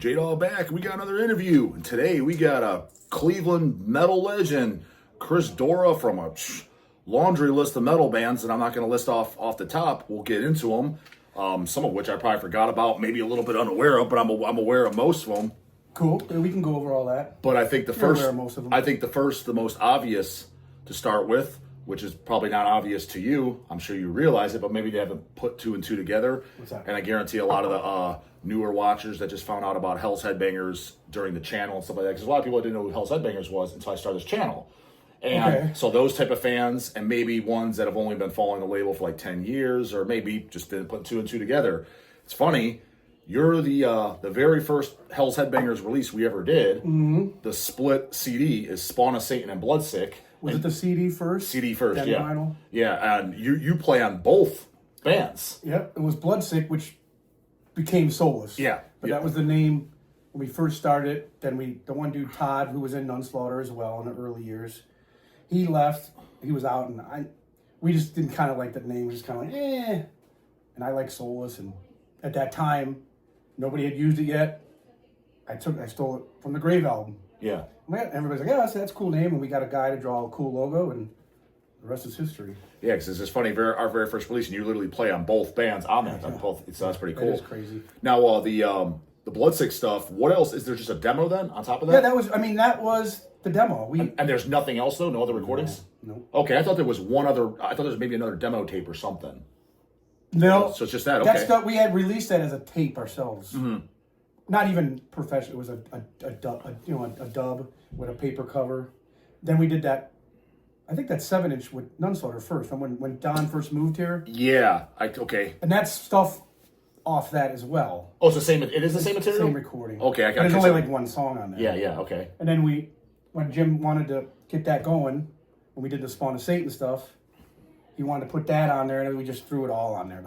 J-Dawg back. We got another interview. And today we got a Cleveland metal legend, Chris Dora, from a laundry list of metal bands that I'm not going to list off the top. We'll get into them. Some of which I probably forgot about, maybe a little bit unaware of, but I'm aware of most of them. Cool. Yeah, we can go over all that. But I think the You're first, aware of most of them. I think the most obvious to start with, which is probably not obvious to you. I'm sure you realize it, but maybe they haven't put two and two together. What's that? And I guarantee a lot of the newer watchers that just found out about Hell's Headbangers during the channel and stuff like that, because a lot of people didn't know who Hell's Headbangers was until I started this channel. And so those type of fans, and maybe ones that have only been following the label for like 10 years, or maybe just didn't put two and two together. It's funny. You're the very first Hell's Headbangers release we ever did. Mm-hmm. The split CD is Spawn of Satan and Bloodsick. Was it the CD first? CD first, then yeah. Vinyl? Yeah, and you play on both bands. Yep. It was Bloodsick, which became Soulless. Yeah. But that was the name when we first started. Then the one dude, Todd, who was in Nunslaughter as well in the early years, he left. He was out, and we just didn't kind of like that name. We just kind of like, eh. And I like Soulless, and at that time, nobody had used it yet. I stole it from the Grave album. Yeah. Everybody's like, yeah, that's a cool name, and we got a guy to draw a cool logo, and the rest is history. Yeah, because it's just funny. Our very first release, and you literally play on both bands on that. On both, so that's pretty cool. That is crazy. Now, the Bloodsick stuff. What else is there? Just a demo then on top of that? Yeah, that was the demo. And there's nothing else though. No other recordings. No. Okay, I thought there was one other. I thought there was maybe another demo tape or something. No. So it's just that. Okay. That stuff we had released that as a tape ourselves. Mm-hmm. Not even professional. It was a dub with a paper cover. Then we did that. I think that 7-inch with Nunslaughter first. And when Don first moved here. Yeah. Okay. And that's stuff off that as well. Oh, it's the same. It is the same material. Same recording. Okay, I got. There's only like one song on there. Yeah. Okay. And then when Jim wanted to get that going, when we did the Spawn of Satan stuff, he wanted to put that on there, and then we just threw it all on there.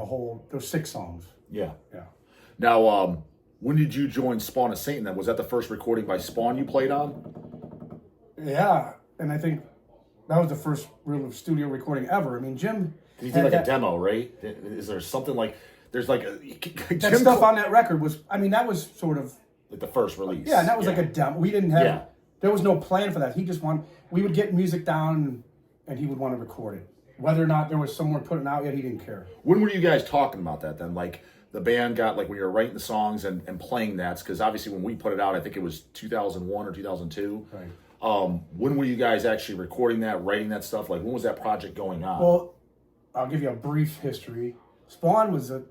Those 6 songs. Yeah. Yeah. Now, when did you join Spawn of Satan then? Was that the first recording by Spawn you played on? Yeah, and I think that was the first real studio recording ever. I mean, Jim... You did like a demo, right? Is there something like... There's like a... That stuff on that record was... I mean, that was sort of... Like the first release. Yeah, and that was like a demo. We didn't have... Yeah. There was no plan for that. He just wanted... We would get music down, and he would want to record it. Whether or not there was someone putting it out yet, he didn't care. When were you guys talking about that then? Like, the band got, like, when you were writing the songs and playing that, because obviously when we put it out, I think it was 2001 or 2002. Right. When were you guys actually recording that, writing that stuff? Like, when was that project going on? Well, I'll give you a brief history. Spawn was it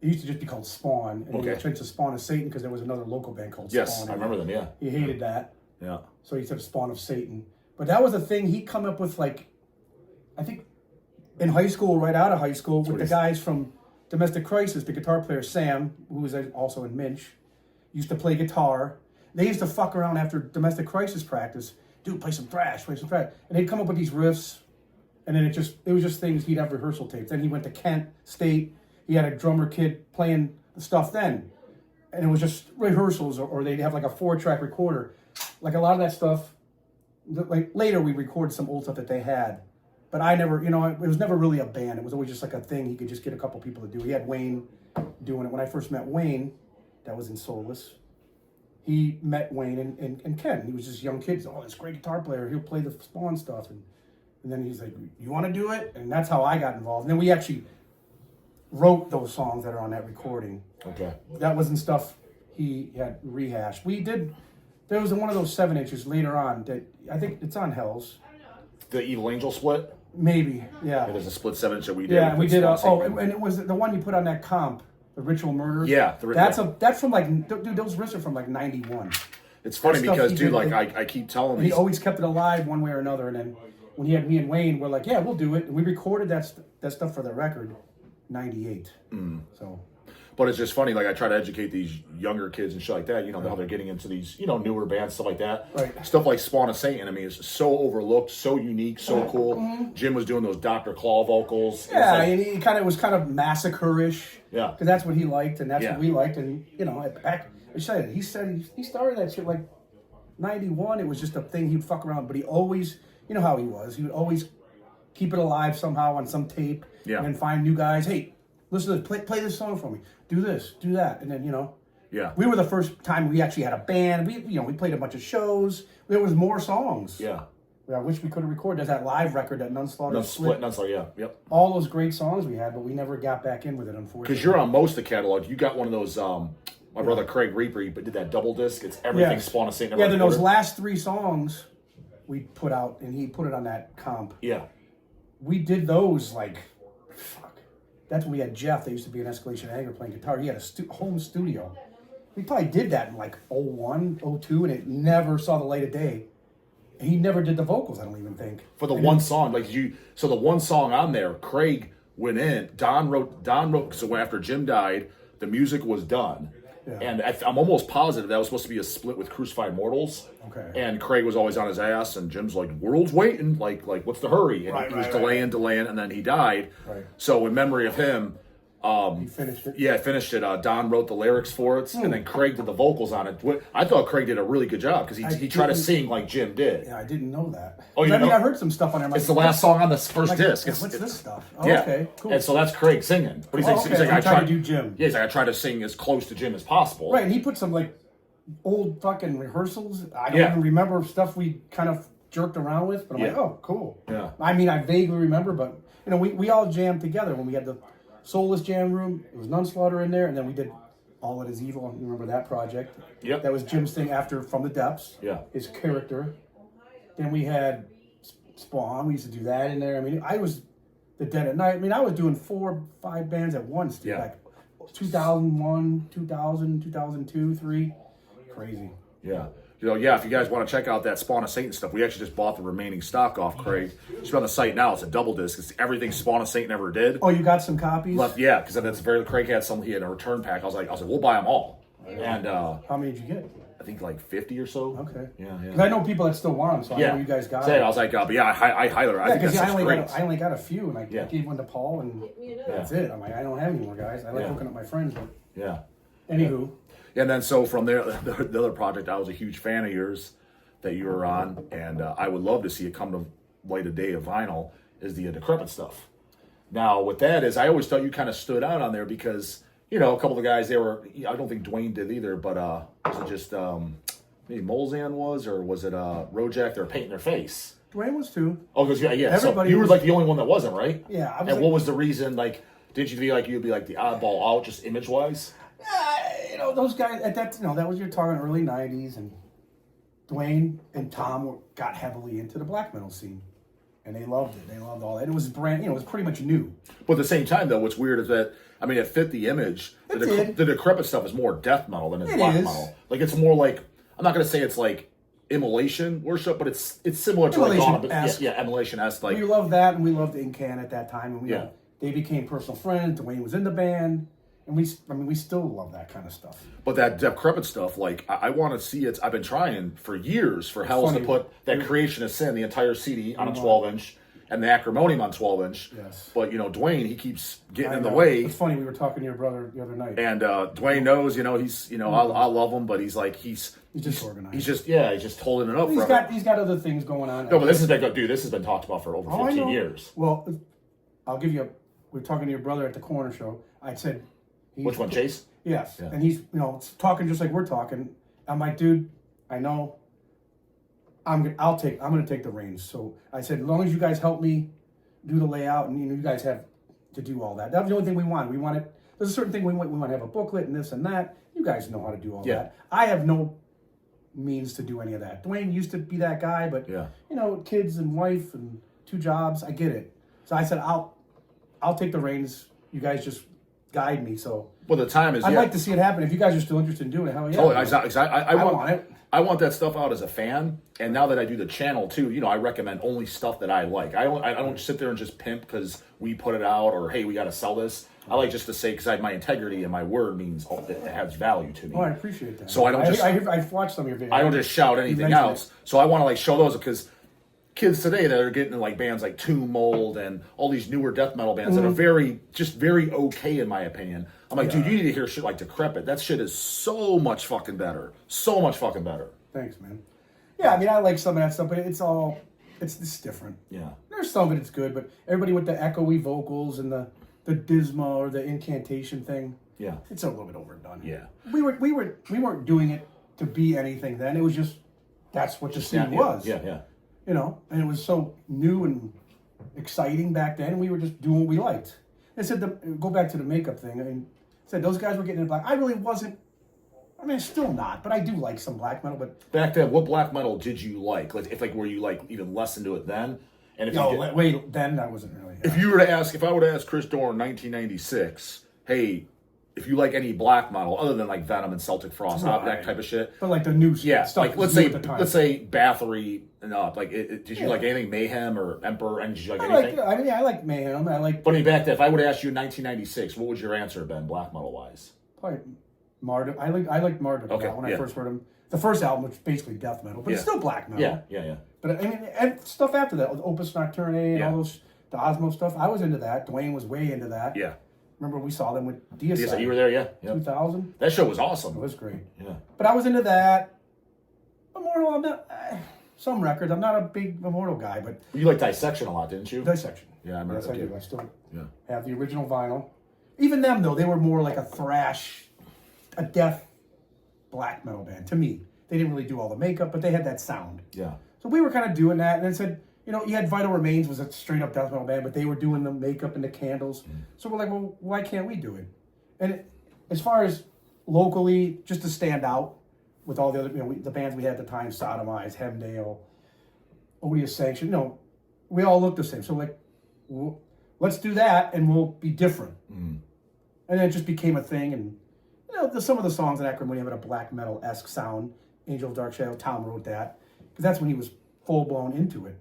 used to just be called Spawn, and then it changed to Spawn of Satan because there was another local band called Spawn. Yes, I remember them, yeah. He hated that. Yeah. So he said Spawn of Satan. But that was a thing he'd come up with, like, I think in high school, right out of high school, with the guys from Domestic Crisis, the guitar player Sam, who was also in Minch, used to play guitar. They used to fuck around after Domestic Crisis practice. Dude, play some thrash. And they'd come up with these riffs, and then it was just things he'd have rehearsal tapes. Then he went to Kent State. He had a drummer kid playing the stuff then. And it was just rehearsals, or they'd have like a 4-track recorder. Like a lot of that stuff, like later we recorded some old stuff that they had. But I never, it was never really a band. It was always just like a thing he could just get a couple people to do. He had Wayne doing it. When I first met Wayne, that was in Soulless, he met Wayne and Ken. He was just a young kid. He's like, oh, this great guitar player. He'll play the Spawn stuff. And then he's like, you want to do it? And that's how I got involved. And then we actually wrote those songs that are on that recording. Okay. That wasn't stuff he had rehashed. There was one of those 7-inches later on that I think it's on Hell's. The Evil Angel split? Maybe, yeah. There's a split 7-inch that we did. Yeah, we did. And it was the one you put on that comp, the Ritual Murder. Yeah, that's from like, dude, those riffs are from like 91. It's funny because, dude, like I keep telling him, he always kept it alive one way or another. And then when he had me and Wayne, we're like, yeah, we'll do it. And we recorded that stuff for the record, 98. So. But it's just funny, like I try to educate these younger kids and shit like that, how they're getting into these, newer bands, stuff like that. Right. Stuff like Spawn of Satan, I mean, is so overlooked, so unique, so cool. Mm-hmm. Jim was doing those Dr. Claw vocals. Yeah, and he was kind of massacre-ish. Yeah. Because that's what he liked, and that's what we liked. And, he said he started that shit like 91. It was just a thing he'd fuck around, but he always, you know how he was. He would always keep it alive somehow on some tape. Yeah. And then find new guys. Hey, listen to this. Play this song for me. Do this. Do that. And then, Yeah. We were the first time we actually had a band. We played a bunch of shows. There was more songs. Yeah. I wish we could have recorded. There's that live record that Nunslaughter split. Nunslaughter, yeah. Yep. All those great songs we had, but we never got back in with it, unfortunately. Because you're on most of the catalog. You got one of those, my brother Craig Reaper, but did that double disc. It's everything Spawn of Satan. Yeah, then those last 3 songs we put out, and he put it on that comp. Yeah. We did those fuck. That's when we had Jeff. They used to be an Escalation Anger playing guitar. He had a home studio. We probably did that in 01, 02, and it never saw the light of day. He never did the vocals, I don't even think. For the one song, so the one song on there, Craig went in, Don wrote, so after Jim died, the music was done. Yeah. And I'm almost positive that was supposed to be a split with Crucified Mortals. Okay. And Craig was always on his ass, and Jim's like, world's waiting, like what's the hurry? And he was delaying, and then he died. Right. So in memory of him, he finished it. Yeah, finished it. Don wrote the lyrics for it, and then Craig did the vocals on it. I thought Craig did a really good job because he tried to sing like Jim did. Yeah, I didn't know that. Oh, I heard some stuff on there. It's the last song on the first disc. What's this stuff? Oh, yeah. Okay, cool. And so that's Craig singing. But he's like, I tried to do Jim. Yeah, he's like, I tried to sing as close to Jim as possible. Right, and he put some old fucking rehearsals. I don't even remember stuff we kind of jerked around with, but I'm like, oh, cool. Yeah. I mean, I vaguely remember, but we all jammed together when we had the Soulless jam room. It was Nunslaughter in there, and then we did All That Is Evil. You remember that project? Yep. That was Jim's thing after From the Depths. Yeah. His character. Then we had Spawn. We used to do that in there. I mean, I was the Dead at Night. I mean, I was doing 4 or 5 bands at once. Dude. Yeah. 2001, 2000, 2002, 3. Crazy. Yeah. If you guys want to check out that Spawn of Satan stuff, we actually just bought the remaining stock off Craig. It's on the site now. It's a double disc. It's everything Spawn of Satan ever did. Oh, you got some copies? Left, yeah, because Craig had some. He had a return pack. I was like, we'll buy them all. And how many did you get? I think 50 or so. Okay. Yeah. Because I know people that still want them, so I know you guys got them. I was like, but yeah, I highly. Yeah, because I only got a few, and I gave one to Paul, and that's it. I'm like, I don't have any more guys. I like hooking up my friends, but Anywho. Yeah. And then so from there, the other project, I was a huge fan of yours that you were on, and I would love to see it come to light of day of vinyl, is the Decrepit stuff. Now, what that is, I always thought you kind of stood out on there because, a couple of the guys, I don't think Dwayne did either, but was it just, maybe Molzan was, or was it Rojack, they were painting their face? Dwayne was too. Oh, because, yeah. Everybody so you were the only one that wasn't, right? Yeah. What was the reason, did you feel like you'd be the oddball out, just image-wise? Those guys at that, that was, you're talking early 90s, and Dwayne and Tom got heavily into the black metal scene, and they loved it. They loved all that. It was brand, it was pretty much new. But at the same time, though, what's weird is that, it fit the image. The Decrepit stuff is more death metal than it's black metal. It's more I'm not going to say it's immolation worship, but it's similar to Immolation-esque. We loved that, and we loved Incan at that time, and they became personal friends. Dwayne was in the band. And we still love that kind of stuff. But that Decrepit stuff, I want to see it. I've been trying for years for Hells to put that Creation of Sin, the entire CD, on a 12-inch, and the Acrimonium on 12-inch. Yes. But, Dwayne, he keeps getting in the way. It's funny, we were talking to your brother the other night. And Dwayne knows, he's, I love him, but he's just organized. He's just holding it up. He's got other things going on. No, but this has been talked about for over 15 years. Well, I'll give you we were talking to your brother at the corner show. I said, which one, Chase? Yes. Yeah. And he's, talking just like we're talking. I'm like, dude, I know I'm going to take the reins. So I said, as long as you guys help me do the layout, and you guys have to do all that. That was the only thing we want. We wanted, there's a certain thing we want to have a booklet and this and that. You guys know how to do all that. I have no means to do any of that. Dwayne used to be that guy, but kids and wife and 2 jobs, I get it. So I said, I'll take the reins. You guys just guide me. So the time is. I'd like to see it happen. If you guys are still interested in doing it, hell yeah. Totally. I want it. I want that stuff out as a fan, and now that I do the channel too, I recommend only stuff that I like. I don't sit there and just pimp because we put it out or hey, we got to sell this. I like just to say because my integrity and my word means it has value to me. Oh, I appreciate that. So I don't just. I've watched some of your videos. I don't just shout anything else. So I want to show those because kids today that are getting in bands like Twink Mold and all these newer death metal bands that are very okay in my opinion. I'm like, dude, you need to hear shit like Decrepit. That shit is so much fucking better. So much fucking better. Thanks, man. Yeah, I like some of that stuff, but it's different. Yeah. There's some of it's good, but everybody with the echoey vocals and the disma or the incantation thing. Yeah. It's a little bit overdone. Yeah. We weren't doing it to be anything then. It was just that's what the scene was. Yeah, yeah. You know, and it was so new and exciting back then. We were just doing what we liked. I said, go back to the makeup thing. I mean, said those guys were getting into black. I really wasn't. I mean, still not, but I do like some black metal. But back then, what black metal did you like? Like, if were you like even less into it then? And if then I wasn't really. If I were to ask Chris Dorn in 1996, hey, if you like any black metal other than like Venom and Celtic Frost, that type of shit. But like the new stuff. Like let's say Bathory and up. Like, did you like anything Mayhem or Emperor? And did you like anything? I like Mayhem. But I mean, back then, if I would ask you in 1996, what would your answer have been, black metal wise? Probably Marduk. I liked Marduk when I first heard him. The first album, which is basically death metal, but it's still black metal. Yeah. But I mean, and stuff after that, Opus Nocturne and all those, the Osmo stuff. I was into that. Dwayne was way into that. Yeah. Remember we saw them with Deicide. You were there, yeah. 2000. That show was awesome. It was great. Yeah. But I was into that. Immortal, I'm not. Some records. I'm not a big Immortal guy, but you liked Dissection a lot, didn't you? Dissection. Yeah, I remember. Yes, I do. I still Yeah. have the original vinyl. Even them though, they were more like a thrash, a death black metal band to me. They didn't really do all the makeup, but they had that sound. Yeah. So we were kind of doing that, and then said, you know, you had Vital Remains was a straight up death metal band, but they were doing the makeup and the candles. So we're like, well, why can't we do it? And as far as locally, just to stand out with all the other, you know, the bands we had at the time, Sodomize, Hemdale, Odious Sanction, you know, we all looked the same. So like, let's do that, and we'll be different. And then it just became a thing, and you know, some of the songs in Acrimony have a black metal-esque sound. Angel of Dark Shadow, Tom wrote that. Because that's when he was full-blown into it.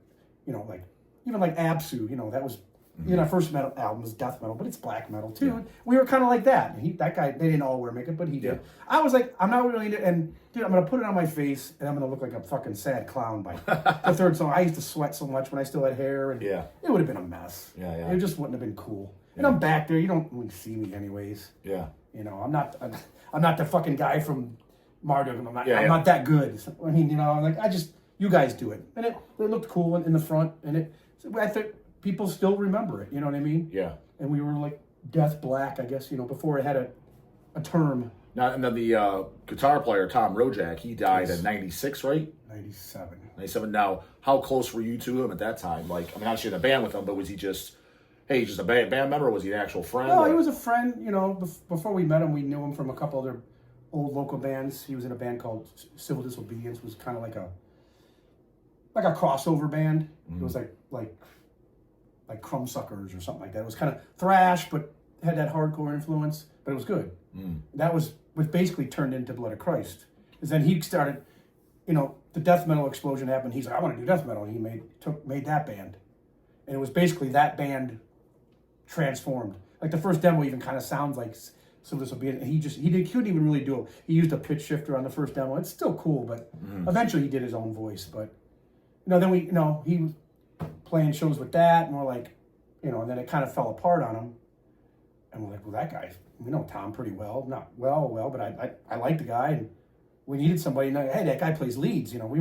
You know, like, even like Absu, you know, that was, you know, our first metal album was death metal, but it's black metal too. Yeah. We were kind of like that. That guy, they didn't all wear makeup, but he did. Yeah. I was like, I'm not really into it, and dude, I'm going to put it on my face, and I'm going to look like a fucking sad clown by the third song. I used to sweat so much when I still had hair, and it would have been a mess. Yeah. It just wouldn't have been cool. And I'm back there, you don't really see me anyways. Yeah. You know, I'm not the fucking guy from Marduk. I'm not that good. I mean, you know, I'm like, you guys do it. And it looked cool in the front, and I think people still remember it, you know what I mean? Yeah. And we were like Death Black, I guess, you know, before it had a term. Now, and then the guitar player, Tom Rojack, he died in 96, right? 97. 97. Now, how close were you to him at that time? Like, I mean, obviously in a band with him, but was he just a band member, or was he an actual friend? No, he was a friend, you know. Before we met him, we knew him from a couple other old local bands. He was in a band called Civil Disobedience. It was kind of like a crossover band. It was like Crumbsuckers or something like that. It was kind of thrash, but had that hardcore influence, but it was good. That was what basically turned into Blood of Christ. Because then he started, you know, the death metal explosion happened. He's like, I want to do death metal, and he made that band, and it was basically that band transformed. Like the first demo even kind of sounds like Civil Disobedience. He couldn't even really do it. He used a pitch shifter on the first demo. It's still cool, but eventually he did his own voice. But then he was playing shows with that, and we're like, you know, and then it kind of fell apart on him. And we're like, well, that guy, we know Tom pretty well. Not well, but I like the guy, and we needed somebody. Hey, that guy plays leads. You know, he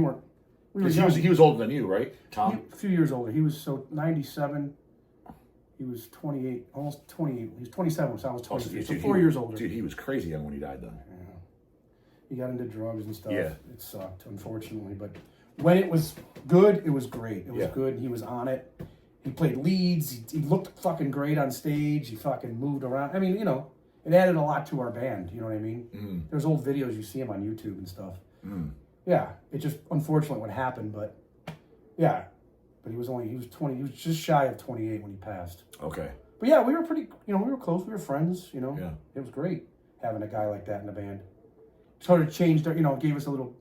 was older than you, right, Tom? A few years older. He was 97. He was 28, almost 28. He was 27, so I was 23. So 4 years older. Dude, he was crazy young when he died, then. Yeah. He got into drugs and stuff. Yeah. It sucked, unfortunately. But when it was good, it was great. It was good. He was on it. He played leads. He looked fucking great on stage. He fucking moved around. I mean, you know, it added a lot to our band. You know what I mean? There's old videos. You see him on YouTube and stuff. Yeah. It just, unfortunately, what happened. But, yeah. But he was 20, he was just shy of 28 when he passed. Okay. But yeah, we were pretty, you know, we were close, we were friends, you know. Yeah. It was great having a guy like that in the band. Sort of changed, you know, gave us a little,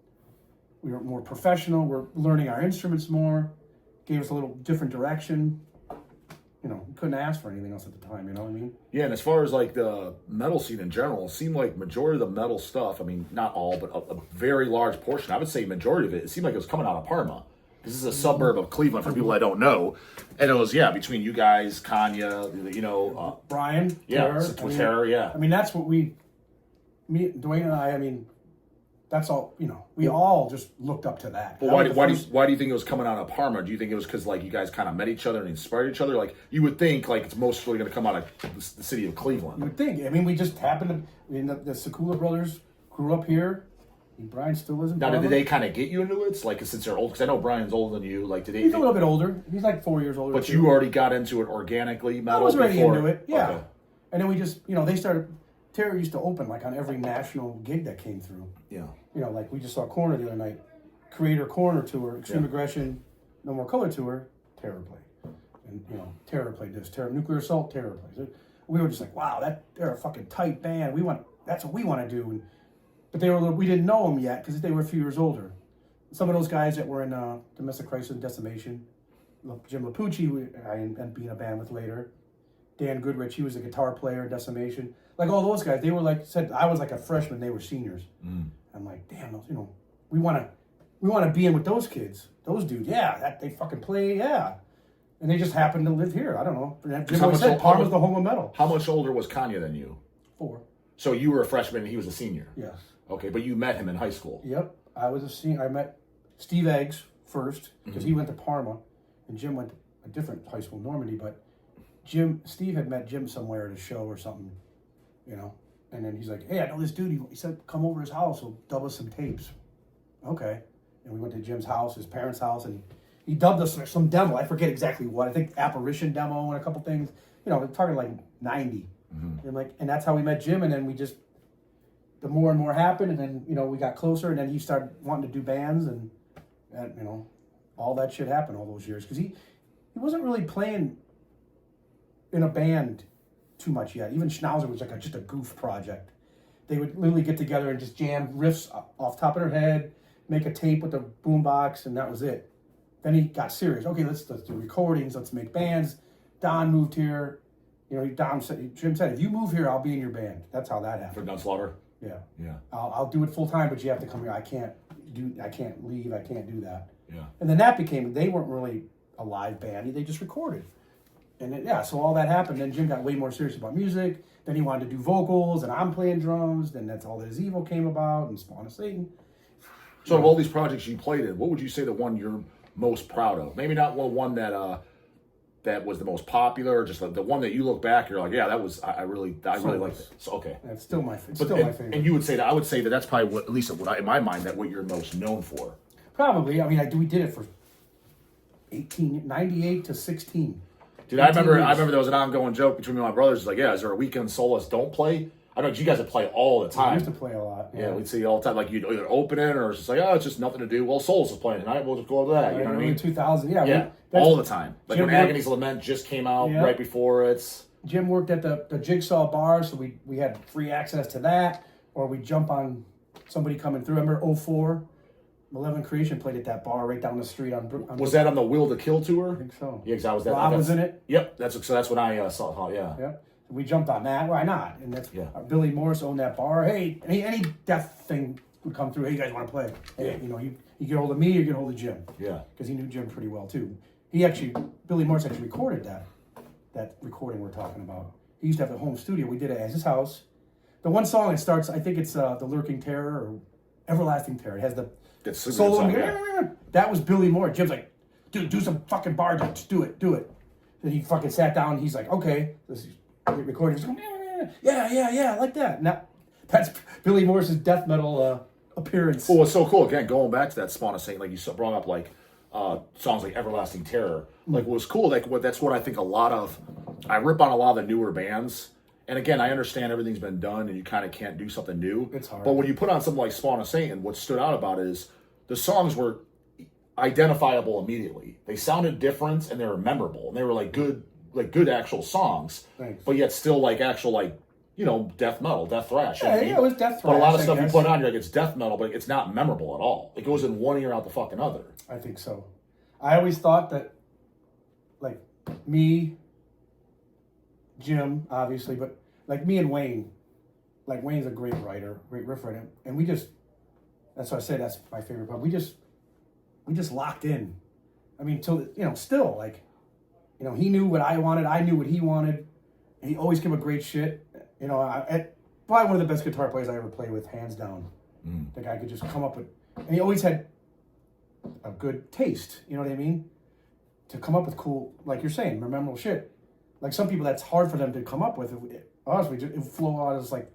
we were more professional, we're learning our instruments more, gave us a little different direction. You know, we couldn't ask for anything else at the time, you know what I mean? Yeah, and as far as like the metal scene in general, it seemed like majority of the metal stuff, I mean, not all, but a very large portion, I would say majority of it seemed like it was coming out of Parma. This is a suburb of Cleveland for people that don't know. And it was, between you guys, Kon Gia, you know. Brian. Yeah, Pantera, yeah. I mean, that's what me, Dwayne and I mean, that's all, we all just looked up to that. But why do you think it was coming out of Parma? Do you think it was because like you guys kind of met each other and inspired each other? Like you would think like it's mostly going to come out of the city of Cleveland. You would think. I mean, we just happened to, the Sekula brothers grew up here. Brian still isn't. Now, did they kind of get you into it? Like since they're old, because I know Brian's older than you. Like, did they? He's a little bit older. He's like 4 years older. But you already got into it organically. I was already into it. Yeah. Okay. And then we just, they started. Terror used to open like on every national gig that came through. Yeah. Like we just saw Corner the other night, Creator Corner tour, Extreme Aggression, No More Color tour, Terror played, and Terror played this, Terror Nuclear Assault, Terror plays. We were just like, wow, they're a fucking tight band. That's what we want to do. But we didn't know them yet because they were a few years older. Some of those guys that were in Domestic Crisis and Decimation, Jim Lapucci, I ended up being a band with later. Dan Goodrich, he was a guitar player in Decimation. Like all those guys, they were said I was like a freshman, they were seniors. I'm like, damn, we want to be in with those kids, those dudes. Yeah, they fucking play, yeah. And they just happened to live here. I don't know. Jim always said Parma's the home of metal. How much older was Kon Gia than you? 4. So you were a freshman and he was a senior? Yes. Okay, but you met him in high school? Yep. I was a senior. I met Steve Eggs first because he went to Parma and Jim went to a different high school, Normandy, but Steve had met Jim somewhere at a show or something, and then he's like, hey, I know this dude. He said, come over to his house. He'll dub us some tapes. Okay. And we went to Jim's house, his parents' house, and he dubbed us some demo. I forget exactly what. I think Apparition demo and a couple things. We're talking like 90. And that's how we met Jim. And then the more and more happened. And then, we got closer. And then he started wanting to do bands. And all that shit happened all those years. Because he wasn't really playing in a band too much yet. Even Schnauzer was like just a goof project. They would literally get together and just jam riffs off top of their head, make a tape with a boombox, and that was it. Then he got serious. Okay, let's do recordings. Let's make bands. Don moved here. Jim said, if you move here, I'll be in your band. That's how that happened. For Gun Slaughter? Yeah. Yeah. I'll do it full time, but you have to come here. I can't leave. I can't do that. Yeah. And then they weren't really a live band. They just recorded. And so all that happened. Then Jim got way more serious about music. Then he wanted to do vocals, and I'm playing drums. Then that's all that His Evil came about, and Spawn of Satan. So of all these projects you played in, what would you say the one you're most proud of? Maybe not one that that was the most popular, or just the one that you look back, you're like, yeah, that was I really liked it. So okay, that's still my favorite. And you would say that I would say that's probably what, at least in my mind, that what you're most known for. Probably. I mean, we did it for 98 to 16. Dude, I remember there was an ongoing joke between me and my brothers. It's like, yeah, is there a weekend Soulless don't play? I know you guys would play all the time. We used to play a lot. Yeah, we'd see all the time. Like you'd either open it or it's just like, oh, it's just nothing to do. Well, Soulless is playing tonight. We'll just go to that. You know what I mean? 2000. Yeah, all the time. Like when Agony's Lament just came out right before it's. Jim worked at the Jigsaw bar, so we had free access to that, or we jump on somebody coming through. Remember 04? Malevolent Creation played at that bar right down the street on was that on the Will to Kill tour? I think so. Yeah, because I was there. Rob was in it. Yep, that's when I saw it. Yeah. Yep. We jumped on that. Why not? And that's Billy Morris owned that bar. Hey, any death thing would come through. Hey, you guys want to play? Hey, you get hold of me, you get hold of Jim. Yeah. Because he knew Jim pretty well too. Billy Morris actually recorded that recording we're talking about. He used to have a home studio. We did it at his house. The one song it starts, I think it's The Lurking Terror or Everlasting Terror. It has the solo. That was Billy Moore. Jim's like, dude, do some fucking bar jump. Just do it. Then he fucking sat down. And he's like, okay, this is recording. He's going, yeah, like that. Now that's Billy Morris's death metal appearance. Oh, it's so cool. Again, going back to that Spawn of Satan, like you brought up, like songs like Everlasting Terror. Like what was cool. Like that's what I think I rip on a lot of the newer bands. And again, I understand everything's been done and you kind of can't do something new. It's hard. But when you put on something like Spawn of Satan, what stood out about it is the songs were identifiable immediately. They sounded different and they were memorable. And they were like good actual songs. Thanks. But yet still like actual death metal, death thrash. Yeah, it was death thrash. But a lot of stuff you put on, you're like, it's death metal, but it's not memorable at all. It goes in one ear out the fucking other. I think so. I always thought that, like, me, Jim, obviously, but like me and Wayne, like Wayne's a great writer, great riff writer, and that's why I say that's my favorite part. We just locked in. I mean, still like, he knew what I wanted, I knew what he wanted, and he always came with great shit. Probably one of the best guitar players I ever played with, hands down. The guy could just come up with, and he always had a good taste. You know what I mean? To come up with cool, like you're saying, memorable shit. Like some people, that's hard for them to come up with. Us, it would flow out as like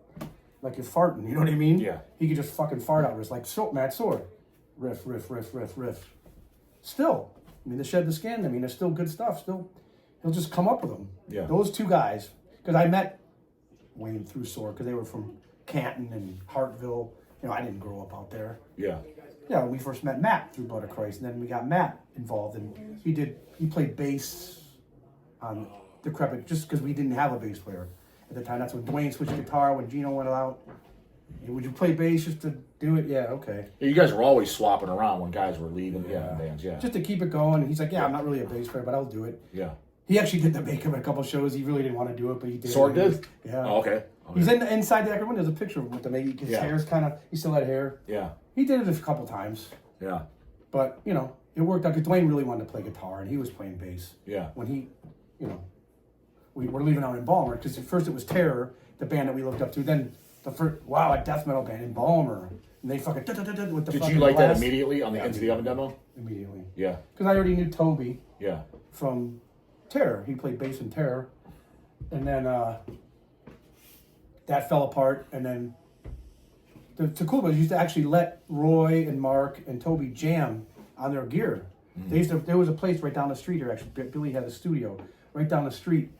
you're farting. You know what I mean? Yeah. He could just fucking fart out. It's like Matt Sword, riff. Still, I mean, the Shed the Skin. I mean, there's still good stuff. Still, he'll just come up with them. Yeah. Those two guys, because I met Wayne through Sword because they were from Canton and Hartville. You know, I didn't grow up out there. Yeah. Yeah, we first met Matt through Blood of Christ, and then we got Matt involved, and he played bass on Decrepit just because we didn't have a bass player at the time. That's when Dwayne switched guitar, when Gino went out. Would you play bass just to do it? Yeah, okay. Yeah, you guys were always swapping around when guys were leaving bands, yeah. Just to keep it going. And he's like, yeah, I'm not really a bass player, but I'll do it. Yeah. He actually did the makeup at a couple shows. He really didn't want to do it, but he did. Sword did? Yeah. Oh, okay. He's inside the Ackerman. There's a picture of him with the makeup. His hair's kind of, he still had hair. Yeah. He did it a couple times. Yeah. But, you know, it worked out because Dwayne really wanted to play guitar, and he was playing bass. Yeah. When he, you know, we were leaving out in Balmer, because at first it was Terror, the band that we looked up to. Then the first, wow, a death metal band in Balmer. And they fucking with the Did fucking you like that blast. immediately on the Into the Oven demo? Immediately. Yeah. Because I already knew Toby. Yeah. From Terror. He played bass in Terror. And then that fell apart. And then the cool was used to actually let Roy and Mark and Toby jam on their gear. There was a place right down the street here, actually. Billy had a studio right down the street.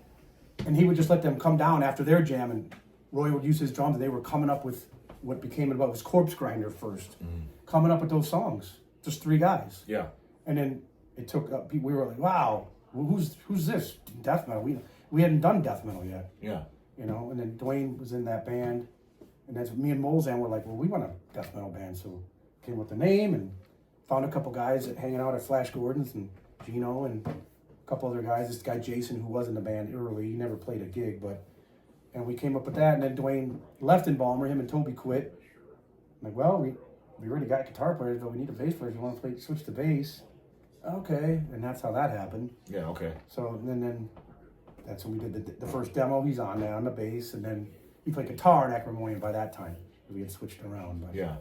And he would just let them come down after their jam, and Roy would use his drums, and they were coming up with what became about was Corpse Grinder first. Coming up with those songs. Just three guys. Yeah. And then it took up, we were like, wow, who's this? Death metal. We hadn't done death metal yet. Yeah. You know, and then Dwayne was in that band. And that's me and Molzan were like, well, we want a death metal band. So came with the name and found a couple guys hanging out at Flash Gordon's and Gino and a couple other guys. This guy Jason, who was in the band early, he never played a gig, and we came up with that. And then Dwayne left in Balmer. Him and Toby quit. I'm like, well, we already got guitar players, but we need a bass player. If you want to switch to bass, okay. And that's how that happened. Yeah. Okay. So then that's when we did the first demo. He's on there on the bass, and then he played guitar in Acrimonium by that time. We had switched around. But, yeah.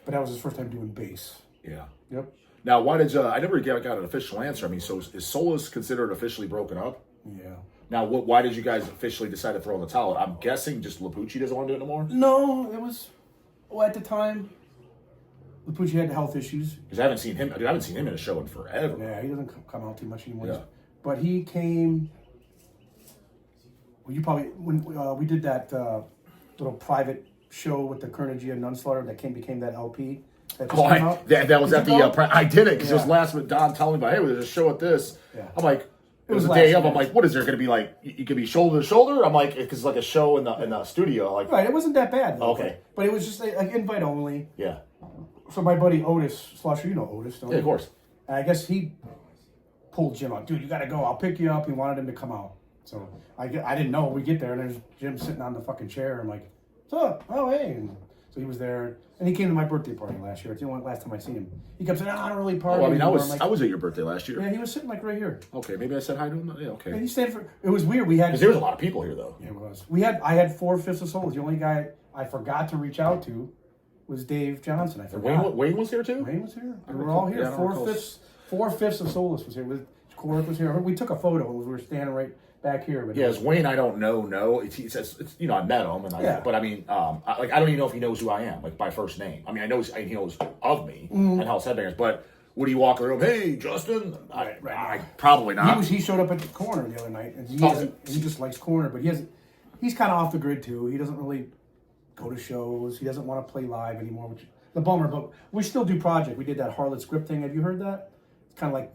But that was his first time doing bass. Yeah. Yep. Now, why did I never got an official answer? I mean, so is Soulless considered officially broken up? Yeah. Now, why did you guys officially decide to throw in the towel? I'm guessing just Lapucci doesn't want to do it anymore? No, it was, at the time, Lapucci had health issues. Because I haven't seen him in a show in forever. Yeah, he doesn't come out too much anymore. Yeah. But he came, well, you probably, when we did that little private show with the Kon Gia Nunslaughter that became that LP. That just came out. That was at the, I did it because it was Yeah. last minute. Don telling me about, hey, there's a show at this. Yeah. I'm like, it was the last day of. I'm minute. like, what is there going to be like? You could be shoulder to shoulder. I'm like, because it's like a show in the studio. Like, Right, it wasn't that bad. Though, Okay. But it was just like invite only. yeah, So my buddy Otis Slusher, you know Otis, don't yeah, you? of course. And I guess he pulled Jim out. Dude, you got to go. I'll pick you up. He wanted him to come out. So I didn't know. We get there, and there's Jim sitting on the fucking chair. I'm like, what's up? Oh, hey. And so he was there. And he came to my birthday party last year. It's the only last time I seen him. He kept saying, I don't really party. Oh, I mean, anymore." I'm like, I was at your birthday last year. yeah, he was sitting like right here. Okay, maybe I said hi to him. Yeah, And okay. he stayed for, it was weird. We had, Because there was a lot of people here, though. it was. I had 4/5 of Souls. The only guy I forgot to reach out to was Dave Johnson. I And forgot. Wayne was here too. Wayne was here. I We were recall- all here. yeah, I don't recall. 4/5 of Soulless was here. Cork was here. We took a photo. We were standing right back here. But Yeah, as Wayne, I don't know. No, he says it's I met him, and Yeah. but I mean, I don't even know if he knows who I am, like by first name. I mean, I know he knows of me and Hell's Headbangers, but would he walk around? Hey, Justin? I probably not. He showed up at the corner the other night, and he just likes corner, but he's kind of off the grid too. He doesn't really go to shows. He doesn't want to play live anymore, which is the bummer. But we still do project. We did that Harlot script thing. Have you heard that? It's kind of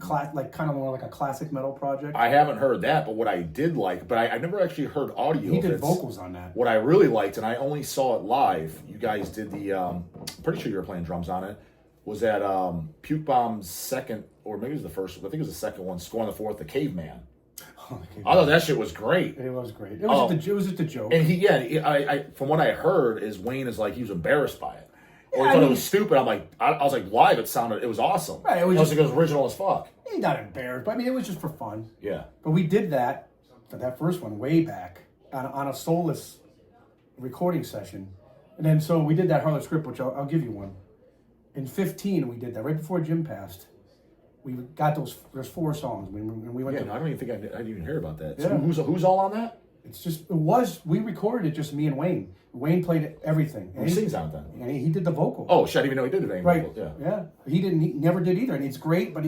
kind of more like a classic metal project. I haven't heard that, but what I did like, but I never actually heard audio. He did vocals on that. What I really liked, and I only saw it live. You guys did the. I'm pretty sure you were playing drums on it. Was that Puke Bomb's second, or maybe it was the first? I think it was the second one. Scoring the fourth, the Caveman. I thought that shit was great. It was great. It was just a joke. And I from what I heard is Wayne is like he was embarrassed by it, or he Yeah, thought it was stupid. I'm like, I was like live. It was awesome. Right, it was like it was original as fuck. He's not embarrassed, but I mean, it was just for fun. Yeah. But we did that for that first one way back on a Soulless recording session. And then so we did that harlot script, which I'll give you one. In 15, we did that right before Jim passed. We got there's 4 songs. We went. Yeah, I don't even think I didn't even hear about that. Yeah. So who's all on that? We recorded it just me and Wayne. Wayne played everything. Who sings on it then? And he did the vocal. Oh shit! I didn't even know he did the right. vocals. Yeah. He never did either, and it's great. But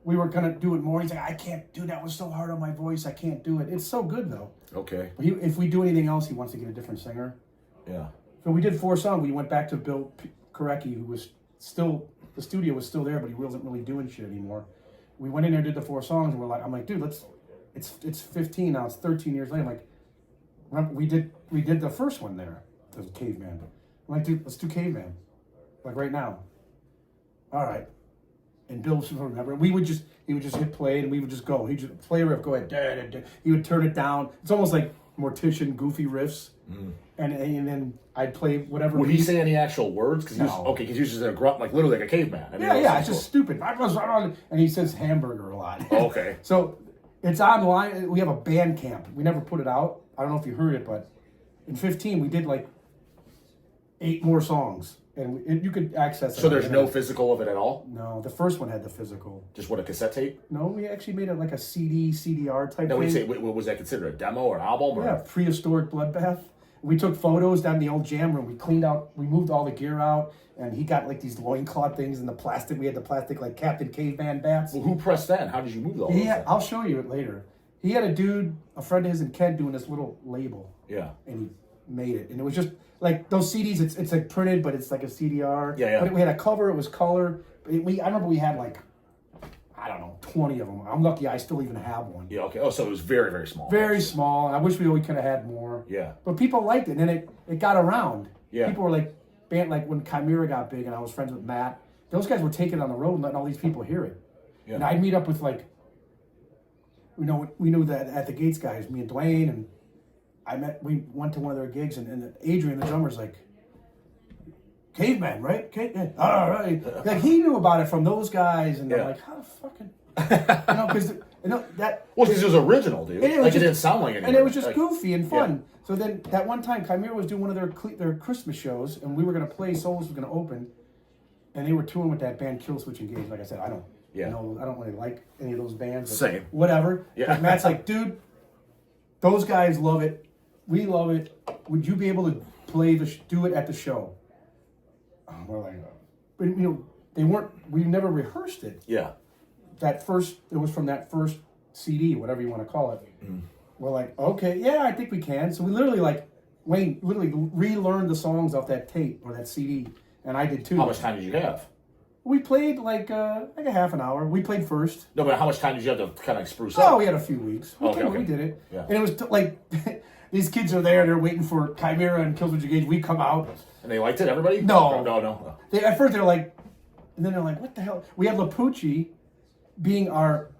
we were gonna do it more. He's like, I can't do that. It was so hard on my voice. I can't do it. It's so good though. Okay. But if we do anything else, he wants to get a different singer. Yeah. So we did 4 songs. We went back to Bill Korecki, who was still, the studio was still there, but he wasn't really doing shit anymore. We went in there, did the 4 songs, and I'm like, dude, it's 15 now. It's 13 years later. I'm like, remember, we did the first one there. It was Caveman. I'm like, dude, let's do Caveman, like right now. All right. And Bill, remember, he would just hit play, and we would just go. He'd just play a riff, go ahead. Da, da, da. He would turn it down. It's almost like Mortician, goofy riffs. And then I'd play whatever. Would he say any actual words? Because No. he was just a grunt, like literally like a caveman. I mean, Yeah, it's just stupid. And he says hamburger a lot. Oh, okay. So it's online. We have a band camp. We never put it out. I don't know if you heard it, but in 15 we did like 8 more songs, and you could access it. So there's no physical of it at all? No, the first one had the physical. Just what, a cassette tape? No, we actually made it like a CDR type No, thing. what was that considered? A demo or an album? Or? Yeah, prehistoric bloodbath. We took photos down in the old jam room. We moved all the gear out, and he got like these loincloth things in the plastic. We had the plastic like Captain Caveman bats. Well, who pressed that? How did you move all those? Yeah, I'll show you it later. He had a friend of his in Kent doing this little label. Yeah. And he made it. And it was just like those CDs, it's like printed, but it's like a CDR. Yeah. But we had a cover, it was color. I remember we had like, I don't know, 20 of them. I'm lucky I still even have one. Yeah, okay. Oh, so it was very, very small. Very small. I wish we could have had more. Yeah. But people liked it, and then it got around. Yeah. People were like, like when Chimera got big and I was friends with Matt, those guys were taking it on the road and letting all these people hear it. Yeah. And I'd meet up with like, we knew that at the Gates guys, me and Dwayne, and we went to one of their gigs, and Adrian, the drummer's like, Caveman, right? All right. Like he knew about it from those guys, and I'm like, how the fucking, because that. Well, because it was original, dude. It didn't sound like anything. And it was just goofy and fun. Yeah. So then that one time, Chimera was doing one of their Christmas shows, and we were gonna play. Soulless was gonna open, and they were touring with that band Killswitch Engage. Like I said, I don't really like any of those bands. Same. Whatever. Yeah. But Matt's like, dude, those guys love it. We love it. Would you be able to do it at the show? We're like, but they weren't. We never rehearsed it. Yeah. It was from that first CD, whatever you want to call it. Mm. We're like, okay, yeah, I think we can. So we Wayne literally relearned the songs off that tape or that CD, and I did too. How much time did you have? We played like a half an hour. We played first. No, but how much time did you have to kind of spruce up? Oh, we had a few weeks. We did it. Yeah. And it was like, these kids are there, they're waiting for Chimera and Killswitch Engage. We come out. And they liked it, everybody? No. No. At first they're like, and then they're like, what the hell? We had Lapucci being our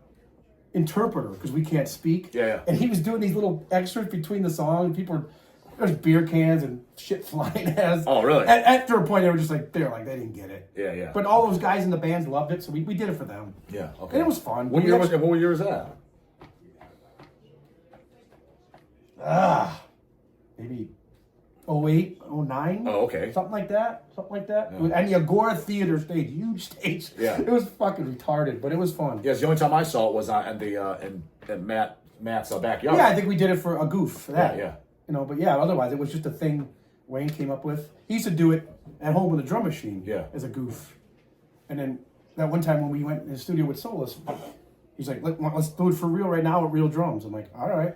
interpreter because we can't speak. Yeah. And he was doing these little extras between the songs. There's beer cans and shit flying at us. Oh, really? After a point, they didn't get it. Yeah. But all those guys in the bands loved it, so we did it for them. Yeah, okay. And it was fun. What year was that? Maybe 08, 09. Oh, okay. Something like that. Yeah. And the Agora Theater stage, huge stage. Yeah. It was fucking retarded, but it was fun. Yes, the only time I saw it was in Matt's backyard. Yeah, I think we did it for a goof for that. Yeah. But yeah, otherwise it was just a thing Wayne came up with. He used to do it at home with a drum machine as a goof. And then that one time when we went in the studio with Soulless, he's like, let's do it for real right now with real drums. I'm like, all right.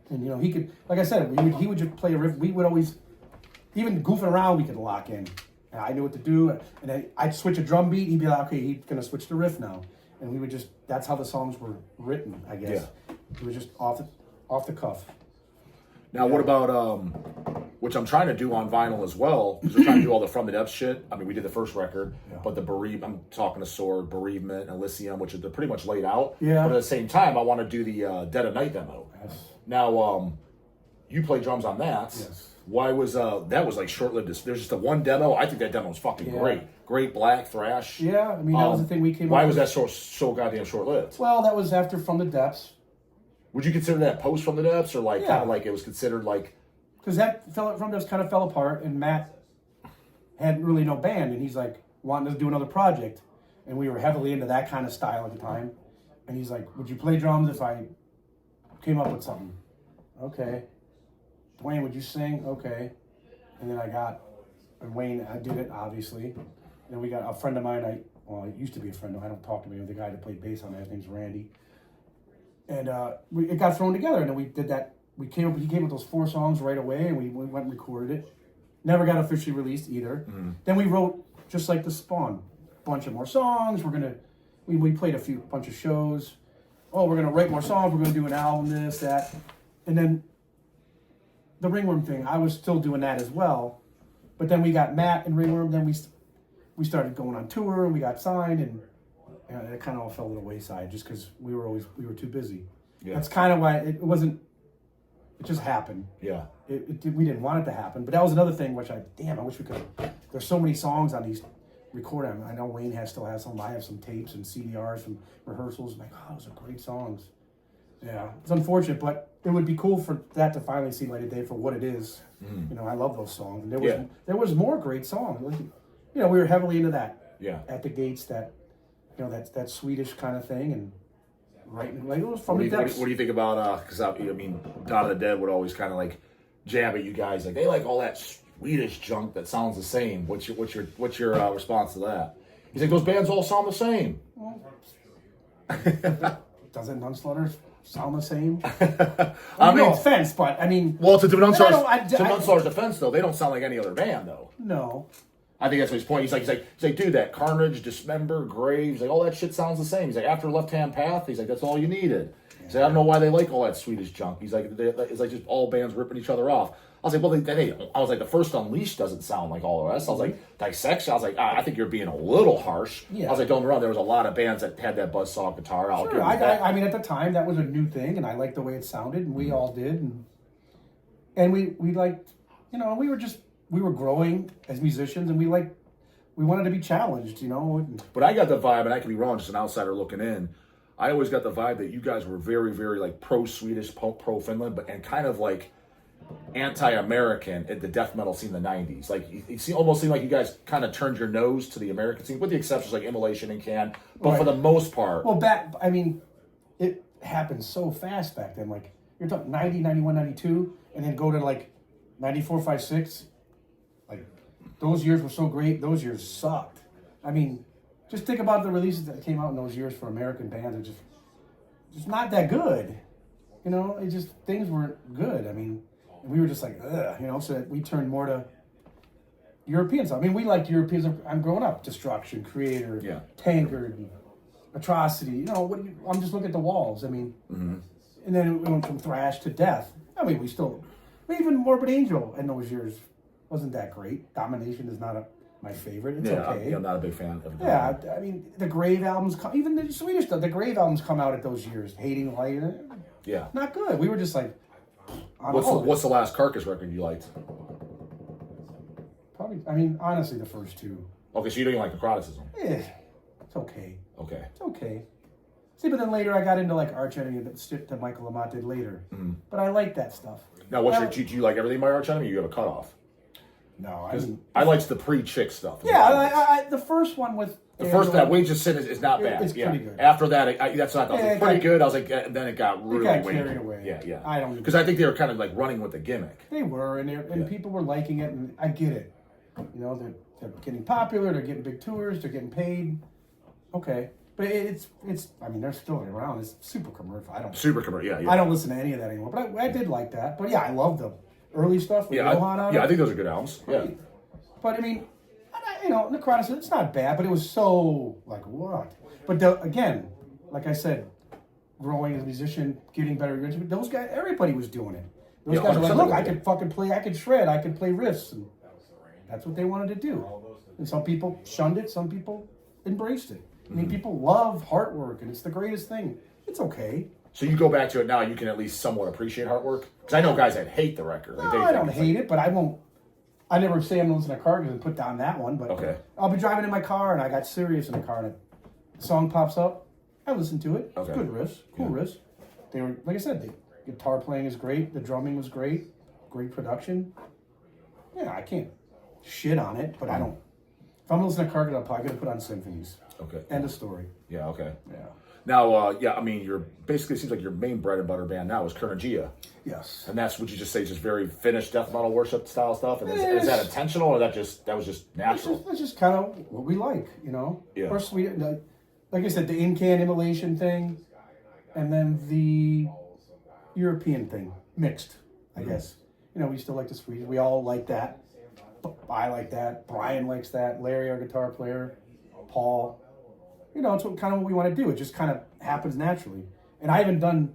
And he could, like I said, he would just play a riff. We would always, even goofing around, we could lock in. And I knew what to do. And then I'd switch a drum beat. He'd be like, okay, he's going to switch the riff now. And we would that's how the songs were written, I guess. Yeah. It was just off the cuff. Now, what about, which I'm trying to do on vinyl as well, because we're trying to do all the From the Depths shit. I mean, we did the first record, but I'm talking to Sword, Bereavement, Elysium, which they're pretty much laid out. Yeah. But at the same time, I want to do the Dead of Night demo. Yes. Now, you play drums on that. Yes. Why was, that was like short-lived. There's just the one demo. I think that demo was fucking great. Great black thrash. Yeah, I mean, that was the thing we came up with. Why was that so goddamn short-lived? Well, that was after From the Depths. Would you consider that post From the Depths, or kind of like it was considered like because that from us kind of fell apart, and Matt had really no band, and he's like wanting to do another project, and we were heavily into that kind of style at the time, and he's like, would you play drums if I came up with something? Okay. Dwayne, would you sing? Okay. And then Wayne, I did it, obviously. And we got a friend of mine, it used to be a friend of mine, I don't talk to him, the guy that played bass on that, his name's Randy. And it got thrown together, and then we did that. He came up with those 4 songs right away, and we went and recorded it. Never got officially released either. Mm-hmm. Then we wrote, just like the Spawn, a bunch of more songs. We played a bunch of shows. Oh, we're gonna write more songs. We're gonna do an album, this, that, and then the Ringworm thing. I was still doing that as well, but then we got Matt and Ringworm. Then we started going on tour, and we got signed, and it kind of all fell to the wayside just because we were too busy. Yeah. That's kind of why it wasn't. It just happened. Yeah. We didn't want it to happen, but that was another thing. Which I wish we could. There's so many songs on these recordings. I know Wayne still has some. I have some tapes and CDRs from rehearsals. I'm like, oh, those are great songs. Yeah, it's unfortunate, but it would be cool for that to finally see light of day for what it is. Mm. I love those songs. And there was more great songs. We were heavily into that. Yeah. At the Gates, that that Swedish kind of thing, and writing like it was from the depths. What do you think about? Because Dawn of the Dead would always kind of like jab at you guys, like they like all that Swedish junk that sounds the same. What's your response to that? He's like, those bands all sound the same. Well, doesn't Nunslaughter sound the same? No offense, but well, to Nunslaughter's defense, though, they don't sound like any other band, though. No. I think that's what his point. He's like, dude, that Carnage, Dismember, Graves, like all that shit sounds the same. He's like, after Left Hand Path, he's like, that's all you needed. He's like, I don't know why they like all that Swedish junk. He's like, it's like just all bands ripping each other off. I was like, well, I was like, the first Unleashed doesn't sound like all the rest. I was like, Dissection. I was like, I think you're being a little harsh. Yeah. I was like, don't get me wrong, there was a lot of bands that had that buzzsaw guitar. Sure, at the time that was a new thing, and I liked the way it sounded, and we all did, and we liked, we were growing as musicians, and we wanted to be challenged, But I got the vibe, and I could be wrong, just an outsider looking in. I always got the vibe that you guys were very, very like pro-Swedish, pro-Finland, and kind of like anti-American at the death metal scene in the 90s. Like, it almost seemed like you guys kind of turned your nose to the American scene, with the exceptions like Immolation and Can. But right. For the most part... Well, it happened so fast back then. Like, you're talking 90, 91, 92, and then go to like 94, 5, 6. Like, those years were so great. Those years sucked. Just think about the releases that came out in those years for American bands. They're just not that good. Things weren't good. We were just like, ugh, so we turned more to European stuff. We liked Europeans. I'm growing up. Destruction, Creator, Tankard, Atrocity. I'm just looking at the Walls. And then we went from thrash to death. Even Morbid Angel in those years wasn't that great. Domination is not my favorite. It's okay. I'm not a big fan of it. Yeah, the Grave albums, even the Swedish stuff, the Grave albums come out at those years. Hating Light. Yeah. Not good. We were just like, what's the last Carcass record you liked? Probably, honestly, the first two. Okay, so you don't even like Necroticism? Yeah, it's okay. Okay. It's okay. See, but then later I got into like Arch Enemy that Michael Lamont did later. Mm-hmm. But I like that stuff. Now, do you like everything by Arch Enemy, or you have a cutoff? No, I liked the pre-Chick stuff. Yeah, the first one with... The first, that Wage of Sin is not bad. It's pretty good. After that, that's not pretty good. I was like, then it got really carried away. Yeah. I don't... Because I think they were kind of like running with the gimmick. They were, and people were liking it, and I get it. They're getting popular, they're getting big tours, they're getting paid. Okay. But it's they're still around. It's super commercial. Super commercial, yeah. I don't listen to any of that anymore, but I did like that. But yeah, I love the early stuff with Johan on it. Yeah, I think those are good albums. Yeah. But Necroticism, it's not bad, but it was so, like, what? But again, like I said, growing as a musician, getting better, those guys, everybody was doing it. Those guys were like, look, I could fucking play, I could shred, I could play riffs, and that's what they wanted to do. And some people shunned it, some people embraced it. People love Heartwork, and it's the greatest thing. It's okay. So you go back to it now, you can at least somewhat appreciate Heartwork? Because I know guys that hate the record. No, I don't hate it, but I won't. I never say I'm going to listen to Carcass and put down that one, but I'll be driving in my car, and I got Sirius in the car, and a song pops up. I listen to it. It's good riffs, cool riffs. They were, like I said, the guitar playing is great, the drumming was great, great production, yeah, I can't shit on it, but I don't. If I'm listening to Carcass, I'm probably gonna put on symphonies. Okay. End of story. Yeah. Okay. Yeah. Now, I mean, you're basically, it seems like your main bread and butter band now is Kon Gia. Yes. And that's, would you just say, just very finished death metal worship style stuff? And is that intentional, or that was just natural? It's just kind of what we like, you know. Yeah. Of course, we like I said, the in-can immolation thing, and then the European thing mixed. I guess, you know, we still like the Swedish. We all like that. I like that. Brian likes that. Larry, our guitar player. Paul. You know, it's kind of what we want to do. It just kind of happens naturally. And I haven't done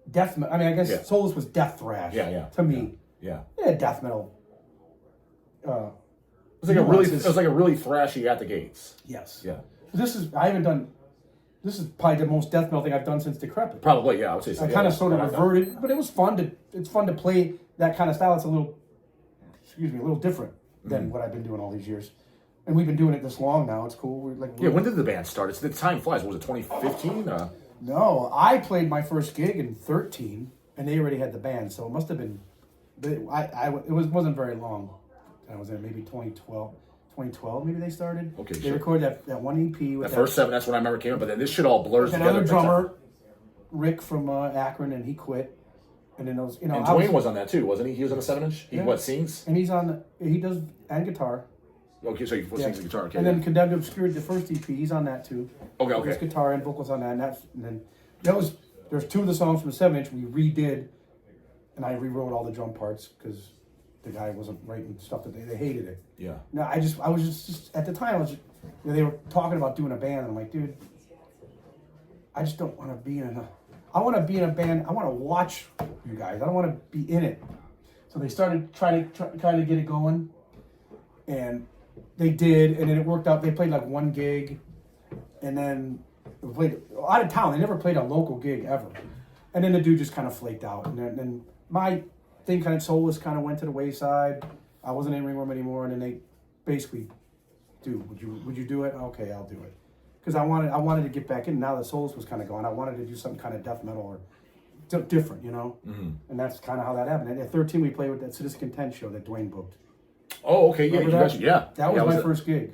death metal. I mean, I guess Soulless was death thrash. Yeah. To me. Yeah. Death metal. It was like a really thrashy at the gates. Yes. Yeah. This is probably the most death metal thing I've done since Decrepit. Probably, yeah, I would say so. I kind of sort of reverted, but it was fun to play that kind of style. It's a little different than what I've been doing all these years. And we've been doing it this long now. It's cool. When did the band start? The time flies. Was it 2015? No, I played my first gig in 2013, and they already had the band, so it must have been. It wasn't very long. I was in maybe 2012. 2012, maybe they started. Okay, they recorded that one EP with the first 7. That's when I remember came up. But then this shit all blurs together. Another drummer, Rick from Akron, and he quit. And then those, and Dwayne was on that too, wasn't he? He was on the 7-inch. He sings? And he does and guitar. Okay, so he sings the guitar. Okay, and then Condemned Obscured, the first EP, he's on that too. Okay. There's guitar and vocals on that, and then there's 2 of the songs from the 7-inch we redid, and I rewrote all the drum parts because the guy wasn't writing stuff that they hated it. Yeah. No, I was just at the time they were talking about doing a band, and I'm like, dude, I just don't want to be in a. I want to be in a band. I want to watch you guys. I don't want to be in it. So they started trying to get it going, and they did, and then it worked out. They played like one gig, and then they played out of town. They never played a local gig ever, and then the dude just kind of flaked out, and then my thing kind of Soulless kind of went to the wayside. I wasn't in Ringworm anymore, and then they basically, dude, would you do it? Okay, I'll do it. Because I wanted to get back in. Now that Soulless was kind of gone, I wanted to do some kind of death metal or different, you know? Mm-hmm. And that's kind of how that happened. And at 13, we played with that Sadistic Intent show that Dwayne booked. Oh, okay, yeah, you guys, yeah. That was my first gig.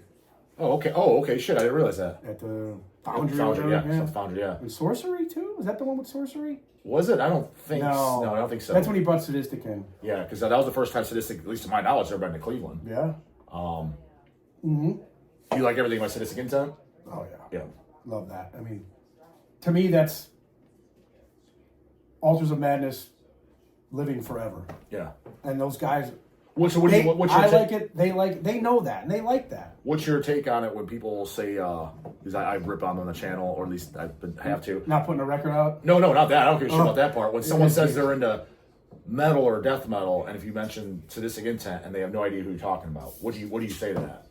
Oh, okay, shit, I didn't realize that. At the Foundry, Foundry, yeah. And Sorcery, too? Was that the one with Sorcery? Was it? I don't think so. No, I don't think so. That's when he brought Sadistic in. Yeah, because that was the first time Sadistic, at least to my knowledge, ever been to Cleveland. Yeah. Do you like everything about Sadistic Intent? Oh, yeah. Yeah. Love that. I mean, to me, that's Altars of Madness living forever. Yeah. And those guys... I like it. They know that, and they like that. What's your take on it when people say? Because I rip on them on the channel, or at least I have to. Not putting a record out. No, not that. I don't give a shit about that part. When someone says they're into metal or death metal, and if you mention Sadistic Intent, and they have no idea who you're talking about, what do you say to that?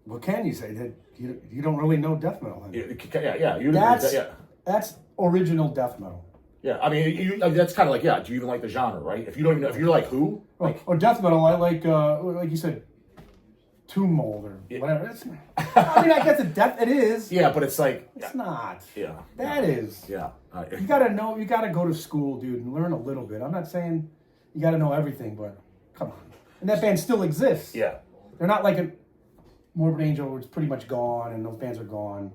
What can you say? That you don't really know death metal? Yeah. That's original death metal. Yeah, I mean, that's kind of like, do you even like the genre, right? If you don't even know, if you're like who? Or death metal, I like you said, Twink Mold or whatever. I mean, I guess it is. Yeah, but it's like... It's not. Yeah. That is. Yeah. You gotta know, you gotta go to school, dude, and learn a little bit. I'm not saying you gotta know everything, but come on. And that band still exists. Yeah. They're not like a Morbid Angel where it's pretty much gone and those bands are gone.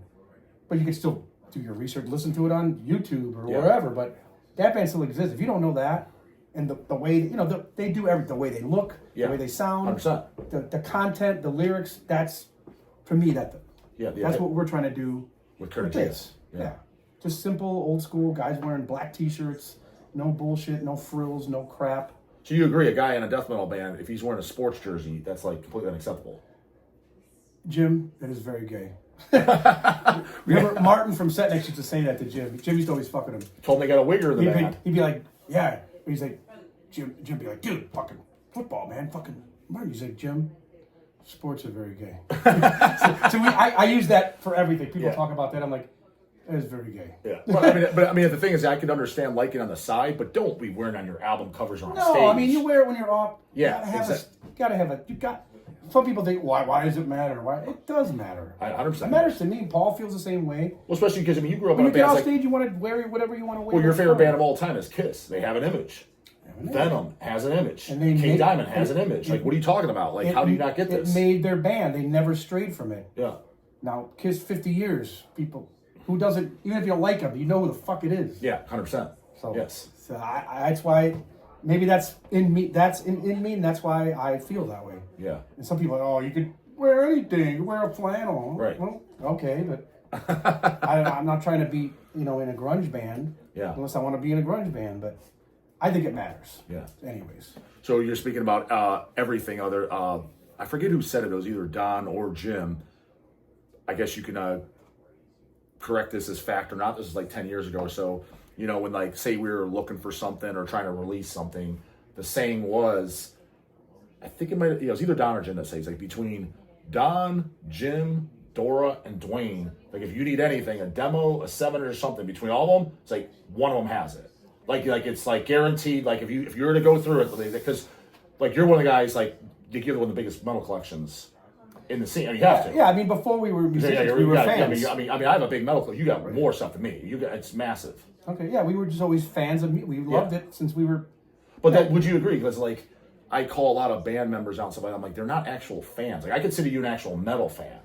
But you can still do your research, listen to it on YouTube or wherever, but that band still exists. If you don't know that, and the way, they do everything, the way they look, the way they sound, 100%. the content, the lyrics, that's, for me, that's what we're trying to do with Kon Gia. This. Yeah. Just simple, old school, guys wearing black t-shirts, no bullshit, no frills, no crap. So you agree, a guy in a death metal band, if he's wearing a sports jersey, that's like completely unacceptable? Jim, that is very gay. Remember Martin from Set Next used to say that to Jim. Jim used to always fucking him. Told him they got a wigger in the band. He'd be like, yeah. He's like, Jim be like, dude, fucking football, man. Fucking Martin. He's like, Jim, sports are very gay. so I use that for everything. People talk about that. I'm like, that is very gay. Yeah. But I mean, the thing is, I can understand liking on the side, but don't be wearing on your album covers or on stage. No, I mean, you wear it when you're off. Yeah. Some people think, why does it matter? Why? It does matter. 100%. It matters to me. Paul feels the same way. Well, especially because, you grew up when in a band. When you get off stage, you want to wear whatever you want to wear. Well, your favorite band of all time is Kiss. They have an image. Venom has an image. And King Diamond has an image. Like, what are you talking about? Like, how do you not get this? It made their band. They never strayed from it. Yeah. Now, Kiss 50 years, people who doesn't, even if you don't like them, you know who the fuck it is. Yeah, 100%. So, yes. So that's why, maybe that's in me, that's in me, and that's why I feel that way. Yeah. And some people are like, oh, you could wear anything, you wear a flannel. Right. Well, okay, but I'm not trying to be, in a grunge band. Yeah. Unless I want to be in a grunge band, but I think it matters. Yeah. Anyways. So you're speaking about everything other. I forget who said it. It was either Don or Jim. I guess you can correct this as fact or not. This is like 10 years ago or so. When like say we were looking for something or trying to release something, the saying was, I think it was either Don or Jim that says like between Don, Jim, Dora, and Dwayne, like if you need anything, a demo, a 7 or something, between all of them, it's like one of them has it. Like it's like guaranteed. Like if you were to go through it, because like you're one of the guys, like you're one of the biggest metal collections in the scene. You have to. Yeah, I mean before we were musicians, we were fans. I mean I have a big metal collection. You got more stuff than me. It's massive. Okay, yeah, we were just always fans of music. We loved it since we were. But would you agree? Because like I call a lot of band members out and stuff like that. I'm like, they're not actual fans. Like I consider you an actual metal fan.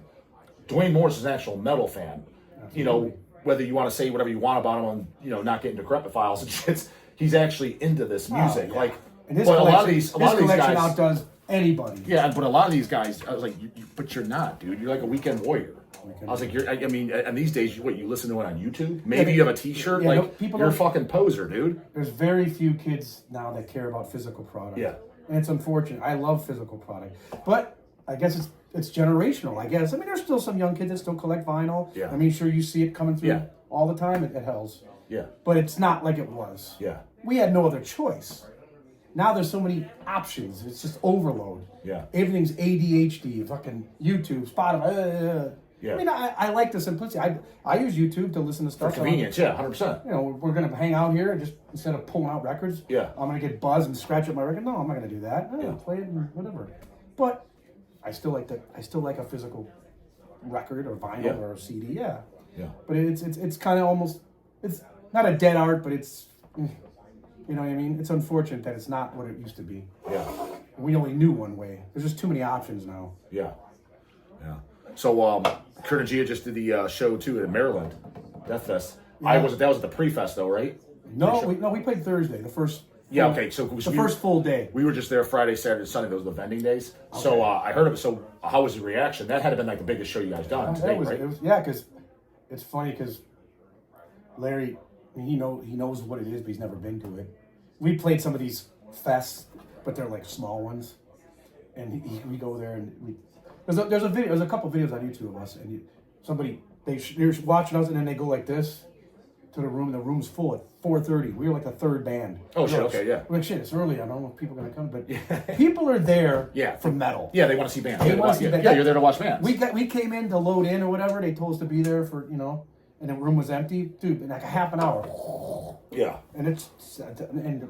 Dwayne Morris is an actual metal fan. Absolutely. Whether you want to say whatever you want about him on, not getting Decrepit files and shit, he's actually into this music. Yeah. Like, and this but a lot of these guys outdoes anybody. Yeah, but a lot of these guys, I was like, but you're not, dude. You're like a weekend warrior. I was like, and these days, you listen to it on YouTube? Maybe you have a T-shirt. Yeah, like, you're a fucking poser, dude. There's very few kids now that care about physical product. Yeah. And it's unfortunate. I love physical product. But I guess it's generational, I guess. I mean, there's still some young kids that still collect vinyl. Yeah. I mean, sure, you see it coming through all the time at Hell's. Yeah. But it's not like it was. Yeah. We had no other choice. Now there's so many options. It's just overload. Yeah. Everything's ADHD, fucking YouTube, Spotify. Yeah. I mean, I like the simplicity. I use YouTube to listen to stuff. For convenience, 100%. We're going to hang out here and just, instead of pulling out records, Yeah. I'm going to get buzzed and scratch up my record. No, I'm not going to do that. Play it and whatever. But I still like a physical record or vinyl or a CD. Yeah. Yeah. But it's kind of almost, it's not a dead art, but it's, you know what I mean? It's unfortunate that it's not what it used to be. Yeah. We only knew one way. There's just too many options now. Yeah. Yeah. So, Kon Gia just did the show too in Maryland, Deathfest. Yeah. That was at the pre-fest though, right? No, we played Thursday, the first. Yeah, okay. So first full day. We were just there Friday, Saturday, Sunday. Those were the vending days. Okay. So I heard of it. So how was the reaction? That had to been like the biggest show you guys done today, right? Because it's funny because Larry, he knows what it is, but he's never been to it. We played some of these fests, but they're like small ones, and we go there and there's a video. There's a couple videos on YouTube of us, and they're watching us, and then they go like this to the room. The room's full at 4:30. We were like the third band. Oh shit! Okay, yeah. We're like, shit, it's early. I don't know if people are gonna come, but people are there. For metal. Yeah, they want to see bands. They want to see bands. Yeah, you're there to watch bands. We came in to load in or whatever. They told us to be there for and the room was empty, dude. In like a half an hour. Yeah. And and.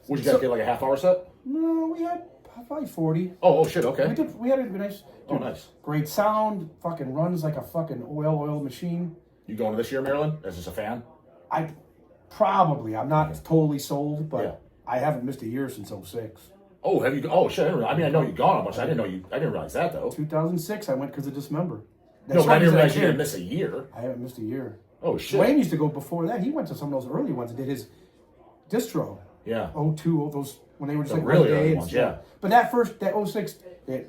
Would you guys get like a half hour set? No, we had probably 40. Oh shit! Okay. We had a nice. Dude, nice. Great sound. Fucking runs like a fucking oil machine. You going to this year, Maryland? As just a fan? I'm not totally sold, but I haven't missed a year since 06. Oh, have you? Oh shit! I know you've gone a bunch. I didn't realize that though. 2006, I went because of Dismember. No, but I didn't realize you didn't miss a year. I haven't missed a year. Oh shit! Wayne used to go before that. He went to some of those early ones and did his distro. Yeah. 02, those when they were just like really early ones. Yeah. But that 06,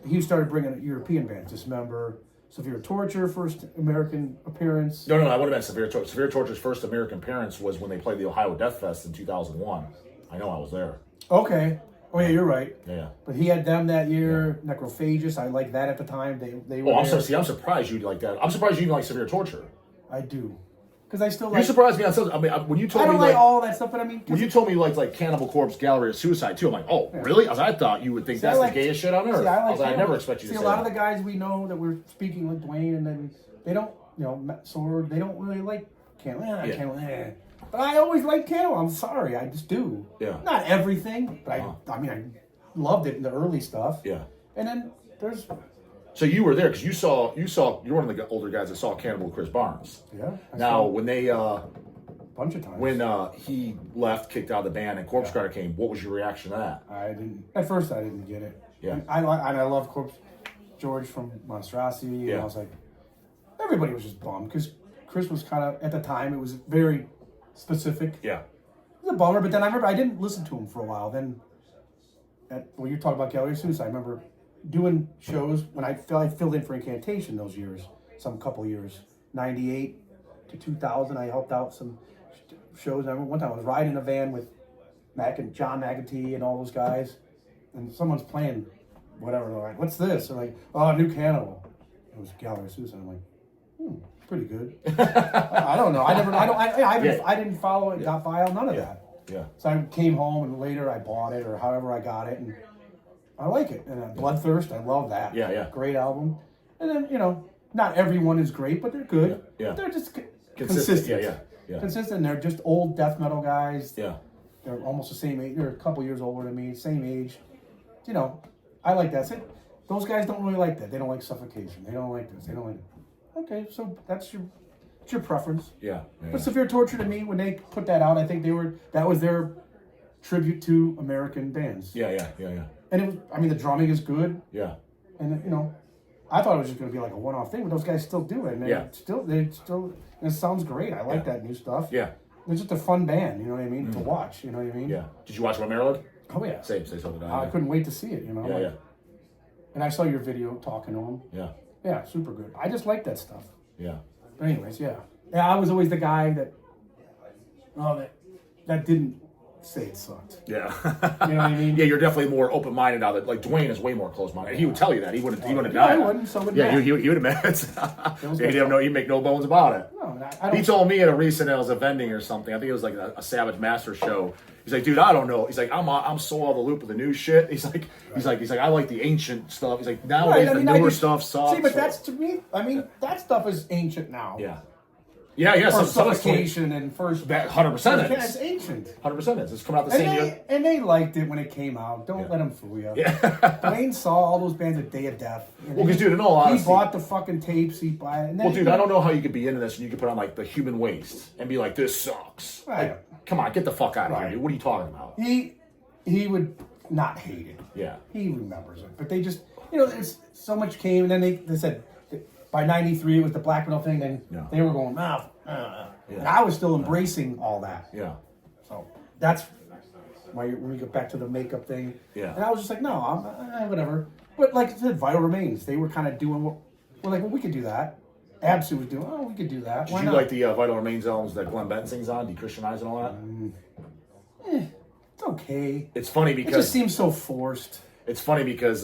he started bringing European bands. Dismember. Severe Torture, first American appearance. No, I would have been Severe Torture. Severe Torture's first American appearance was when they played the Ohio Deathfest in 2001. I know I was there. Okay. Oh yeah, you're right. Yeah. But he had them that year. Yeah. Necrophagus, I liked that at the time. They were. I'm surprised you like that. I'm surprised you even like Severe Torture. I do. Because I still like... You surprised me on something. I mean, when you told me... I don't like all that stuff, but I mean... When you told me like Cannibal Corpse, Gallery of Suicide, too, I'm like, oh, really? I thought you would think that's the gayest shit on earth. I never expect you to say that. A lot of the guys we know that we're speaking with Dwayne, and then they don't, Sword, they don't really like Cannibal. Cannibal. But I always like Cannibal. I'm sorry, I just do. Yeah. Not everything, but I loved it in the early stuff. Yeah. And then there's... So you were there because you're one of the older guys that saw Cannibal Chris Barnes. Yeah. Now when they bunch of times. When he left, kicked out of the band, and Corpse Grinder came, what was your reaction to that? I didn't. At first, I didn't get it. Yeah. And I love Corpse George from Monstrosity. Yeah. And I was like, everybody was just bummed because Chris was kind of, at the time, it was very specific. Yeah. It was a bummer, but then I remember I didn't listen to him for a while. Then, when you talk about Gallery of Suicide, I remember doing shows when I filled in for Incantation those years, some couple years, 98 to 2000. I helped out some shows. I remember one time I was riding a van with John McAtee and all those guys, and someone's playing whatever. They're like, "What's this?" They're like, "Oh, new Cannibal." It was Gallery of Suicide. I'm like, pretty good. I don't know. I didn't follow it. Got file. None of that. Yeah. So I came home and later I bought it or however I got it, and I like it. And Bloodthirst, I love that. Yeah. Great album. And then not everyone is great, but they're good. Yeah. They're just consistent. Yeah. Consistent. They're just old death metal guys. Yeah. They're almost the same age. They're a couple years older than me, same age. I like that. Those guys don't really like that. They don't like Suffocation. They don't like this. They don't like it. Okay, so that's your preference. Yeah. But Severe Torture to me, when they put that out, I think that was their tribute to American bands. Yeah. And it was, the drumming is good. Yeah. And I thought it was just going to be like a one-off thing, but those guys still do it. And and it sounds great. I like that new stuff. Yeah. It's just a fun band, you know what I mean, to watch, you know what I mean? Yeah. Did you watch What Maryland? Oh, yeah. Same something. I couldn't wait to see it, Yeah. And I saw your video talking to him. Yeah. Yeah, super good. I just like that stuff. Yeah. But anyways, yeah. Yeah, I was always the guy that didn't say it sucked. Yeah. You know what I mean? Yeah, you're definitely more open-minded now. That like Dwayne is way more close-minded. He would tell you that. He wouldn't deny I that. wouldn't. So would Yeah, Matt. he would admit it. He'd make no bones about it. No, I don't. He told me at a recent, it was a vending or something. I think it was like a Savage Master show. He's like, dude, I don't know. He's like, I'm so out of the loop with the new shit. He's like, I like the ancient stuff. He's like, nowadays the newer stuff sucks. See, but that's to me. That stuff is ancient now. Yeah. Yeah. First Suffocation and first. That 100% It's ancient. 100% is. It's coming out the same year. And they liked it when it came out. Don't let them fool you. Yeah. Dwayne saw all those bands at Day of Death. Well, because dude, in all honesty, he bought the fucking tapes. He bought it. Well, dude, I don't know how you could be into this and you could put on like the Human Waste and be like, this sucks. Right. Like, come on, get the fuck out of here, dude. What are you talking about? He would not hate it. Yeah. He remembers it. But they just, there's so much came, and then they said by 93 it was the black metal thing, then they were going, And I was still embracing all that. Yeah. So that's why when we get back to the makeup thing. Yeah. And I was just like, no, I'm whatever. But like I said, Vital Remains, they were kind of doing what, we're like, well, we could do that. Absu was doing, we could do that. Did you like the Vital Remains albums that Glenn Benton sings on, Dechristianize and all that? It's okay. It's funny because it just seems so forced. It's funny because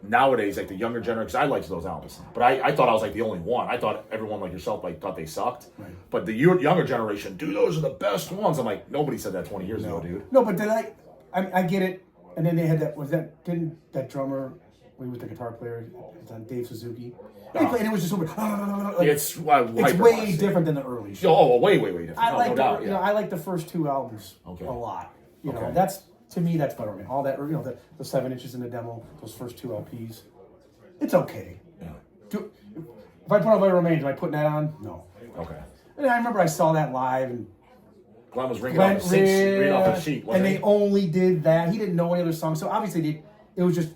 nowadays, like the younger generation, I liked those albums, but I thought I was like the only one. I thought everyone like yourself thought they sucked. Right. But the younger generation, dude, those are the best ones. I'm like, nobody said that 20 years ago, dude. No, but then I get it. And then they had didn't that drummer, with the guitar player, Dave Suzuki. They played, and it was just it's way different than the early shit. Oh, way different. No doubt. I like the first two albums a lot. That's to me that's better. All that, the 7 inches in the demo, those first 2 LPs, it's okay. Yeah. If I put on Vital Remains, am I putting that on? No. Okay. And I remember I saw that live, and Glenn was reading off the sheet, and they only did that. He didn't know any other songs, so obviously it was just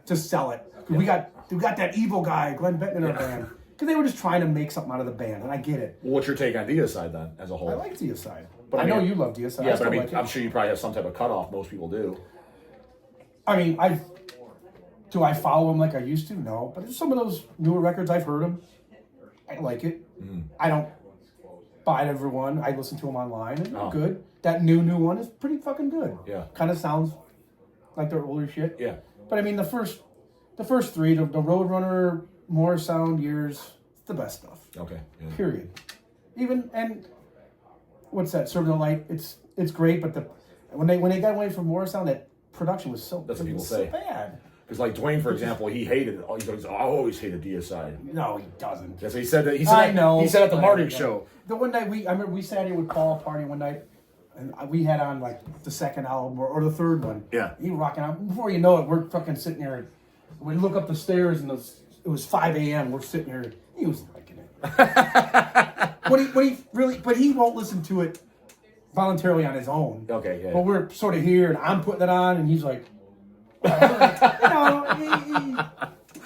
to sell it. We got that evil guy, Glenn Benton, in our band. Because they were just trying to make something out of the band, and I get it. Well, what's your take on Deicide then, as a whole? I like Deicide. But I know you love Deicide. Yeah, but I'm sure you probably have some type of cutoff. Most people do. Do I follow him like I used to? No. But some of those newer records, I've heard them. I like it. I don't buy every one. I listen to them online, and they're good. That new one is pretty fucking good. Yeah. Kind of sounds like their older shit. Yeah. But the first 3, the Roadrunner, More Sound years, it's the best stuff. Okay. Yeah. Period. And what's that? Serving the Light. It's great, but when they got away from More Sound, that production was so that's what people say. Bad. Because like Dwayne, for example, he hated it. He goes, I always hated Deicide. No, he doesn't. Yes, he said that. I know. He said at the Marduk show. The one night I remember we sat here with Paul partying one night, and we had on like the second album or the third one. Yeah. He was rocking out. Before you know it, we're fucking sitting here. We look up the stairs and it was 5 a.m. We're sitting here. He was liking it. But he won't listen to it voluntarily on his own. Okay, yeah. But we're sort of here, and I'm putting it on, and he's like,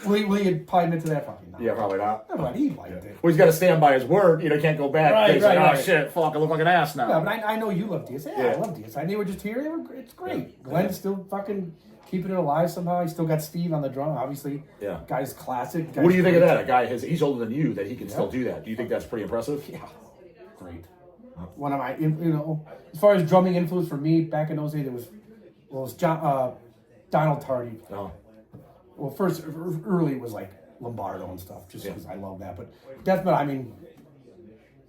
will he probably admit to that? Probably not. Yeah, probably not. No, but he liked it. Well, he's got to stand by his word. You can't go back. Right, Oh, shit, fuck, I look like an ass now. Yeah, but I know you love Deicide. Yeah, I love Deicide. They were just here. It's great. Glenn's still fucking keeping it alive somehow. He's still got Steve on the drum, obviously. Yeah. Guy's classic. What do you think of that? A guy, he's older than you, that he can still do that. Do you think that's pretty impressive? Yeah. Great. One of my, as far as drumming influence for me back in those days, it was Donald Tardy. Oh. Well, first, early was like Lombardo and stuff, just because I love that. But Deathmetal, I mean,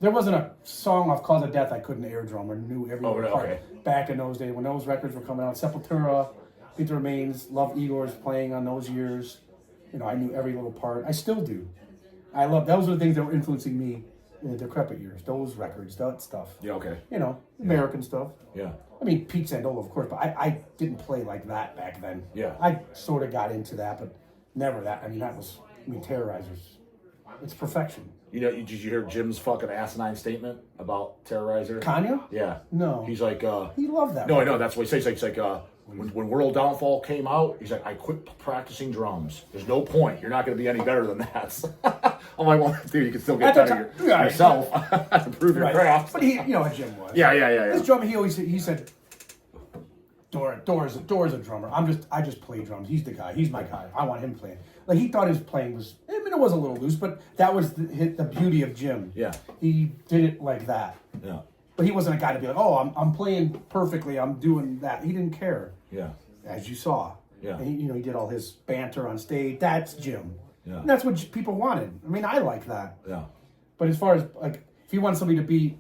there wasn't a song off Cause of Death I couldn't air drum or knew every part back in those days when those records were coming out. Sepultura, Beat the Remains, Love Igor's playing on those years. I knew every little part. I still do. I love, those are the things that were influencing me in the Decrepit years. Those records, that stuff. Yeah, okay. American stuff. Yeah. I mean, Pete Sandola, of course, but I didn't play like that back then. Yeah. I sort of got into that, but never that. I mean, Terrorizers. It's perfection. Did you hear Jim's fucking asinine statement about Terrorizer? Kon Gia? Yeah. No. He's like, he loved that. No, I know. That's what he says. He's like, when World Downfall came out, he's like, I quit practicing drums. There's no point. You're not going to be any better than that. I'm like, well, dude, you can still get better yourself. Improve your craft. But Jim was. Yeah. His drummer, he said, Dora's a drummer. I just play drums. He's the guy. He's my guy. I want him playing. Like, he thought his playing was, I mean, it was a little loose, but that was the beauty of Jim. Yeah. He did it like that. Yeah. But he wasn't a guy to be like, oh, I'm playing perfectly. I'm doing that. He didn't care. Yeah. As you saw. Yeah. And he did all his banter on stage. That's Jim. Yeah. And that's what people wanted. I mean, I like that. Yeah. But as far as, like, if you want somebody to be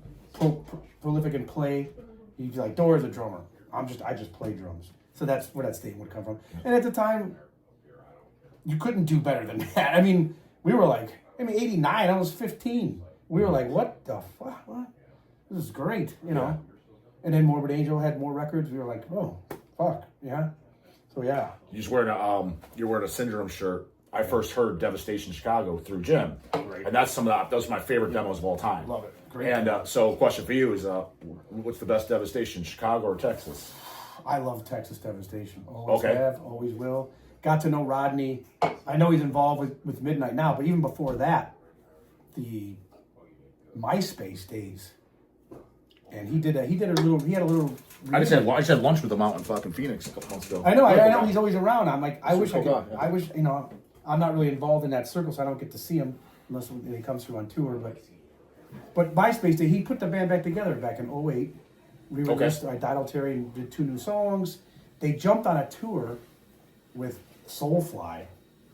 prolific and play, he'd be like, Dora's a drummer. I just play drums. So that's where that statement would come from. And at the time, you couldn't do better than that. I mean, we were like, 89, I was 15. We were like, what the fuck? What? This is great, Yeah. And then Morbid Angel had more records. We were like, oh, fuck, yeah. So yeah. You're wearing a Syndrome shirt. I first heard Devastation Chicago through Jim. Right. And that's those are my favorite demos of all time. Love it. Great. And so question for you is, what's the best Devastation, Chicago or Texas? I love Texas Devastation. Always have, always will. Got to know Rodney. I know he's involved with Midnight now, but even before that, the MySpace days. And he had a little. I just had lunch with him out in fucking Phoenix a couple months ago. I know he's always around. I'm like, I wish I'm not really involved in that circle, so I don't get to see him unless he comes through on tour. But MySpace Day, he put the band back together back in 2008. We released Dial Terry and did 2 new songs. They jumped on a tour with Soulfly.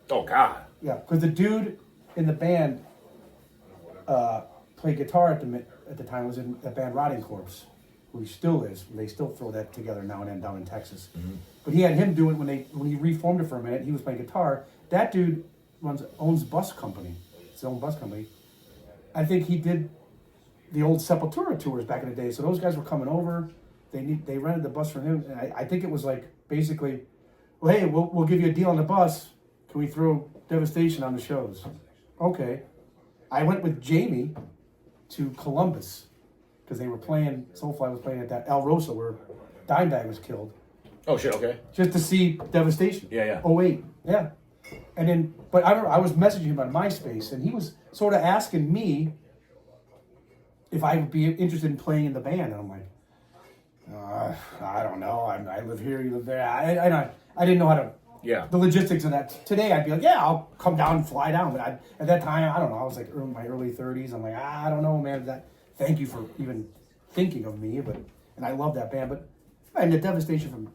Oh God. Yeah, because the dude in the band played guitar at the time, was in the band Rotting Corpse, who he still is. They still throw that together now and then down in Texas. Mm-hmm. But he had him do it when he reformed it for a minute. He was playing guitar. That dude owns bus company. It's his own bus company. I think he did the old Sepultura tours back in the day. So those guys were coming over. They rented the bus for him. And I think it was like basically, well, hey, we'll give you a deal on the bus. Can we throw Devastation on the shows? Okay. I went with Jamie to Columbus because they were playing, Soulfly was playing at that El Rosa where Dimebag was killed. Oh shit, okay. Just to see Devastation. Yeah. 2008, yeah. And then, but I was messaging him on MySpace and he was sort of asking me if I would be interested in playing in the band. And I'm like, I don't know. I live here, you live there. I didn't know how to, the logistics of that. Today I'd be like, yeah, I'll come down and fly down. But at that time, I don't know. I was like in my early 30s. I'm like, I don't know, man. Thank you for even thinking of me. And I love that band. And the Devastation from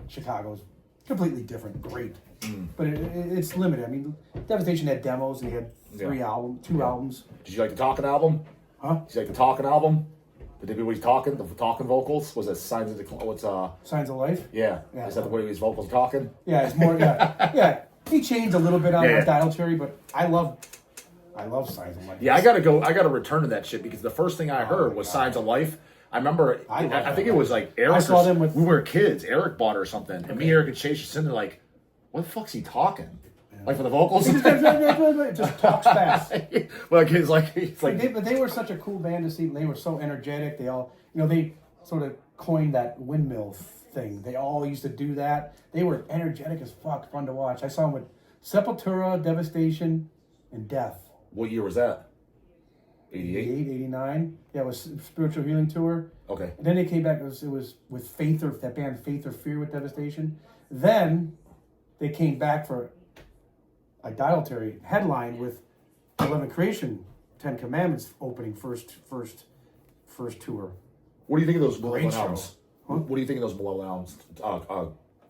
Chicago is completely different. Great. But it's limited. I mean, Devastation had demos and he had 2 albums. Did you like the Talking album? Huh? Did you like the Talking album? Did he was talking? The talking vocals was it Signs of the Signs of Life? Yeah. Is that the way his vocals talking? Yeah, it's more. Yeah. He changed a little bit on Dial Cherry, but I love Signs of Life. Yeah, I gotta return to that shit because the first thing I heard was Signs of Life. I remember. I think it was like Eric. I saw them we were kids. Eric bought her something, and me, Eric, and Chase just sitting there like, "What the fuck's he talking?" Like for the vocals, he just talks fast. Well, he's like. But they were such a cool band to see. They were so energetic. They all, they sort of coined that windmill thing. They all used to do that. They were energetic as fuck, fun to watch. I saw them with Sepultura, Devastation, and Death. What year was that? 88? 89. Yeah, it was Spiritual Healing Tour. Okay. And then they came back, it was with Faith or that band Faith or Fear with Devastation. Then they came back for Idolatry headline with 11 Creation, 10 Commandments opening first tour. What do you think of those Great Malone show. albums? Huh? What do you think of those Malone albums?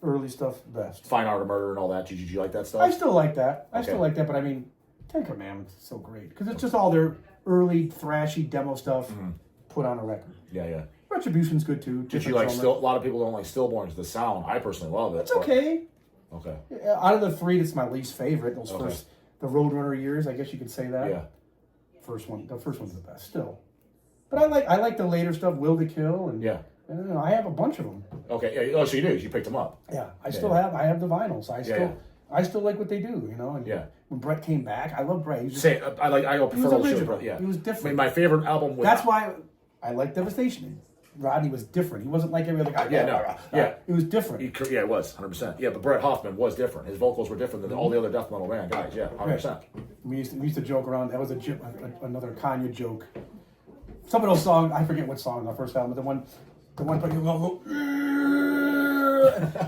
Early stuff, best. Fine Art of Murder and all that. Did you like that stuff? I still like that. I Okay. still like that, but I mean, 10 Commandments is so great. Because it's just all their early, thrashy demo stuff put on a record. Yeah. Retribution's good too. Did you like still? A lot of people don't like Stillborns. The sound, I personally love it. It's okay. Okay. Out of the three, that's my least favorite. Those Okay. the Roadrunner years, I guess you could say that. Yeah. The first one's the best still. But I like the later stuff, Will to Kill, and Yeah. I don't know, I have a bunch of them. Okay. Yeah. Oh, so you do? You picked them up? Yeah, I have the vinyls. I still like what they do, you know. And Yeah. when Brett came back, I love Brett. I prefer those shows, but yeah. He was different. I mean, my favorite album was. That's why I like Devastation. Rodney was different. He wasn't like every other guy. Yeah. It was different. Yeah, it was 100%. Yeah, but Brett Hoffman was different. His vocals were different than all the other death metal band guys. Yeah, 100%. We used to joke around. That was another Kon Gia joke. Some of those songs, I forget what song on the first album, but the one part you go,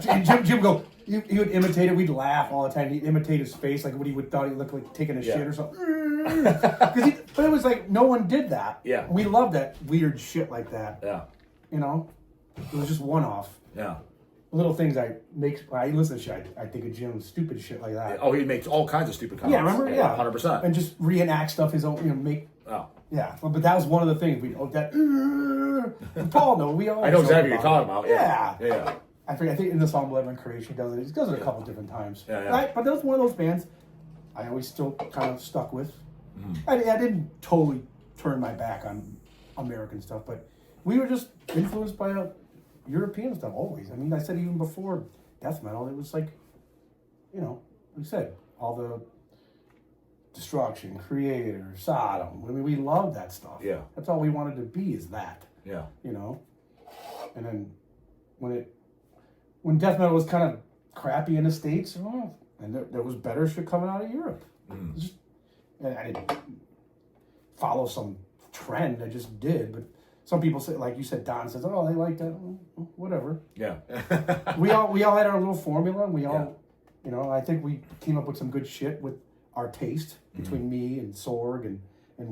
and Jim would go. He would imitate it. We'd laugh all the time. He'd imitate his face, like what he would thought he looked like taking a shit or something. But it was like no one did that. Yeah. We loved that weird shit like that. Yeah. You know, it was just one off. Yeah. Little things when I listen to shit, I think of Jim stupid shit like that. Oh, he makes all kinds of stupid comments. Yeah, remember? Yeah, 100%. And just reenact stuff his own. Make. Oh. Yeah, but that was one of the things and Paul, no, we all. I know exactly what you're talking about. Yeah. I think in the song "Eleven Creation" he does it. He does it a couple different times. Yeah. But that was one of those bands I always still kind of stuck with. I didn't totally turn my back on American stuff, but we were just influenced by European stuff always. I mean, I said even before death metal, it was like, you know, like I said, all the Destruction, Creator, Sodom. I mean, we loved that stuff. Yeah. That's all we wanted to be is that. Yeah. You know? And then when death metal was kind of crappy in the States, and there was better shit coming out of Europe. And I didn't follow some trend, I just did. But some people say, like you said, Don says, oh, they like that. Whatever. Yeah. we all had our little formula, and we all, you know, I think we came up with some good shit with our taste between me and Sorg and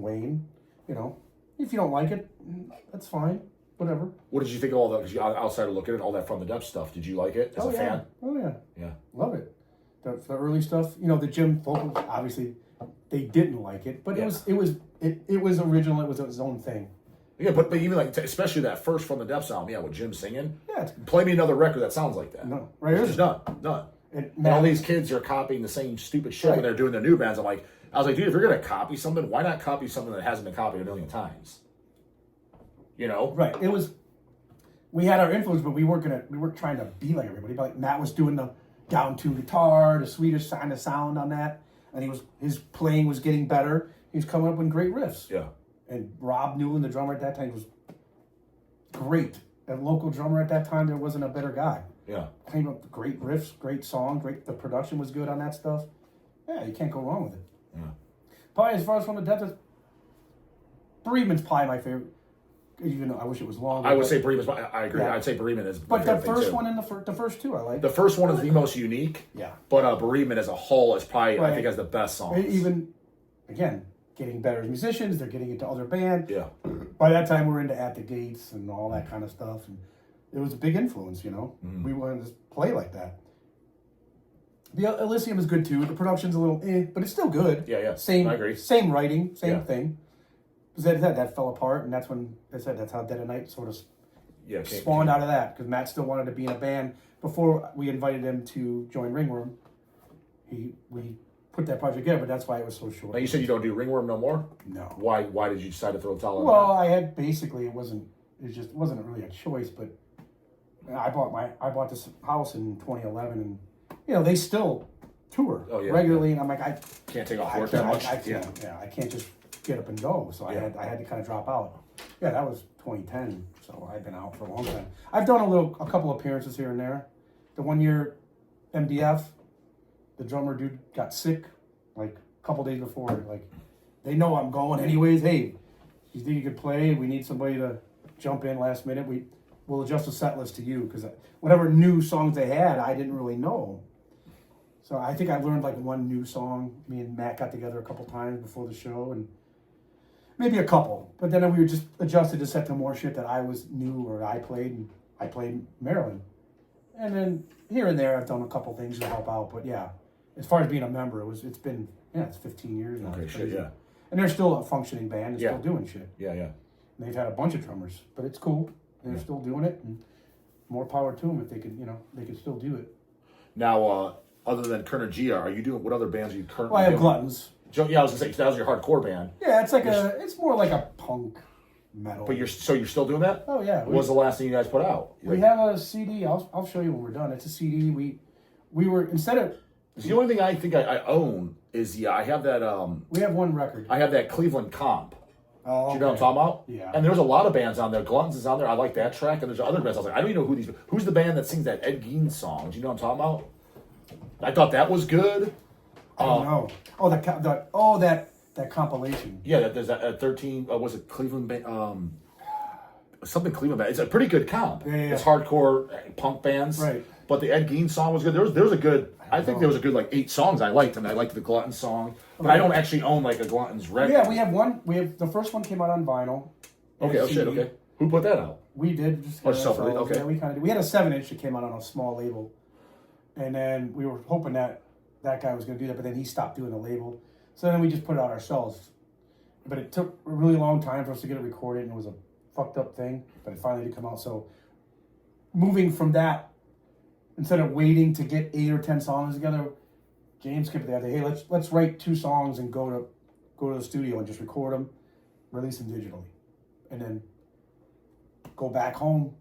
Wayne. You know, if you don't like it, that's fine. Whatever. What did you think of all that? Because you outsider looking at all that from the depth stuff. Did you like it as a fan? Oh yeah. Yeah. Love it. The early stuff, you know, the Jim vocals, obviously they didn't like it, but it was original. It was its own thing. Yeah, but even like especially that first from the depths album, with Jim singing. Yeah. Play me another record that sounds like that. No, right? It's just done. And all these kids are copying the same stupid shit when they're doing their new bands. I was like, dude, if you're gonna copy something, why not copy something that hasn't been copied a million times? You know? Right. It was. We had our influence, but we weren't trying to be like everybody. But like Matt was doing the down two guitar, the Swedish kind of sound on that, and his playing was getting better. He was coming up with great riffs. Yeah. And Rob Newland, the drummer at that time, was great. A local drummer at that time, there wasn't a better guy. Yeah. Came up with great riffs, great song, the production was good on that stuff. Yeah, you can't go wrong with it. Yeah. Probably as far as from the depth, Bereavement's probably my favorite. Even though I wish it was longer. I would say Bereavement. I agree. Yeah. I'd say Bereavement is. But the first one and the first two, I like. The first one is the most unique. Yeah. But Bereavement as a whole is probably I think has the best songs. Even, again, getting better as musicians. They're getting into other bands. Yeah. By that time, we're into At the Gates and all that kind of stuff, and it was a big influence. You know, we wanted to play like that. The Elysium is good too. The production's a little but it's still good. Yeah. Same. I agree. Same writing, same thing. That fell apart, and that's when they said that's how Dead of Night sort of spawned out of that. Because Matt still wanted to be in a band. Before we invited him to join Ringworm, we put that project together. But that's why it was so short. Now you said you don't do Ringworm no more. No. Why did you decide to throw the towel in? Well, I had basically it wasn't really a choice, but I bought this house in 2011, and you know they still tour regularly, and I'm like I can't take off work that much. I can't just get up and go, so I had to kind of drop out. Yeah, that was 2010, so I've been out for a long time. I've done a couple appearances here and there. The one year, MDF, the drummer dude got sick, like a couple days before. Like, they know I'm going anyways. Hey, you think you could play? We need somebody to jump in last minute. We'll adjust the set list to you, because whatever new songs they had, I didn't really know. So I think I learned like one new song. Me and Matt got together a couple times before the show, and maybe a couple. But then we were just adjusted to set to more shit that I was new or I played, and I played Maryland. And then here and there I've done a couple things to help out. But yeah, as far as being a member, it's 15 years now. Okay, shit, yeah. And they're still a functioning band and still doing shit. Yeah, yeah. And they've had a bunch of drummers, but it's cool. They're still doing it, and more power to them if they could, they could still do it. Now, other than Kon Gia, are you doing, what other bands are you currently Well, I have doing? Gluttons. Yeah, I was gonna say, that was your hardcore band. Yeah, it's more like a punk metal. But you're still doing that? Oh yeah. What was the last thing you guys put out? We have a CD. I'll show you when we're done. It's a CD. We were, instead of, The only thing I think I own is I have that we have one record. I have that Cleveland Comp. Oh, Do you know what I'm talking about? Yeah. And there's a lot of bands on there. Gluttons is on there. I like that track. And there's other bands. I was like, I don't even know who's the band that sings that Ed Gein song. Do you know what I'm talking about? I thought that was good. I don't know. That compilation. Yeah, there's that 13. Was it Cleveland band? Something Cleveland band. It's a pretty good comp. Yeah. It's hardcore punk bands. Right. But the Ed Gein song was good. There was a good. I think there was a good like 8 songs I liked, and I liked the Glutton song. But I don't actually own like a Glutton's record. Yeah, we have one. We have the first one came out on vinyl. Okay. Oh shit. Okay. Who put that out? We did. Just Okay. Yeah, we kind of did. We had a 7-inch that came out on a small label, and then we were hoping that guy was going to do that, but then he stopped doing the label. So then we just put it out ourselves. But it took a really long time for us to get it recorded, and it was a fucked up thing. But it finally did come out. So moving from that, instead of waiting to get 8 or 10 songs together, James kept the idea, hey, let's write 2 songs and go to the studio and just record them, release them digitally, and then go back home.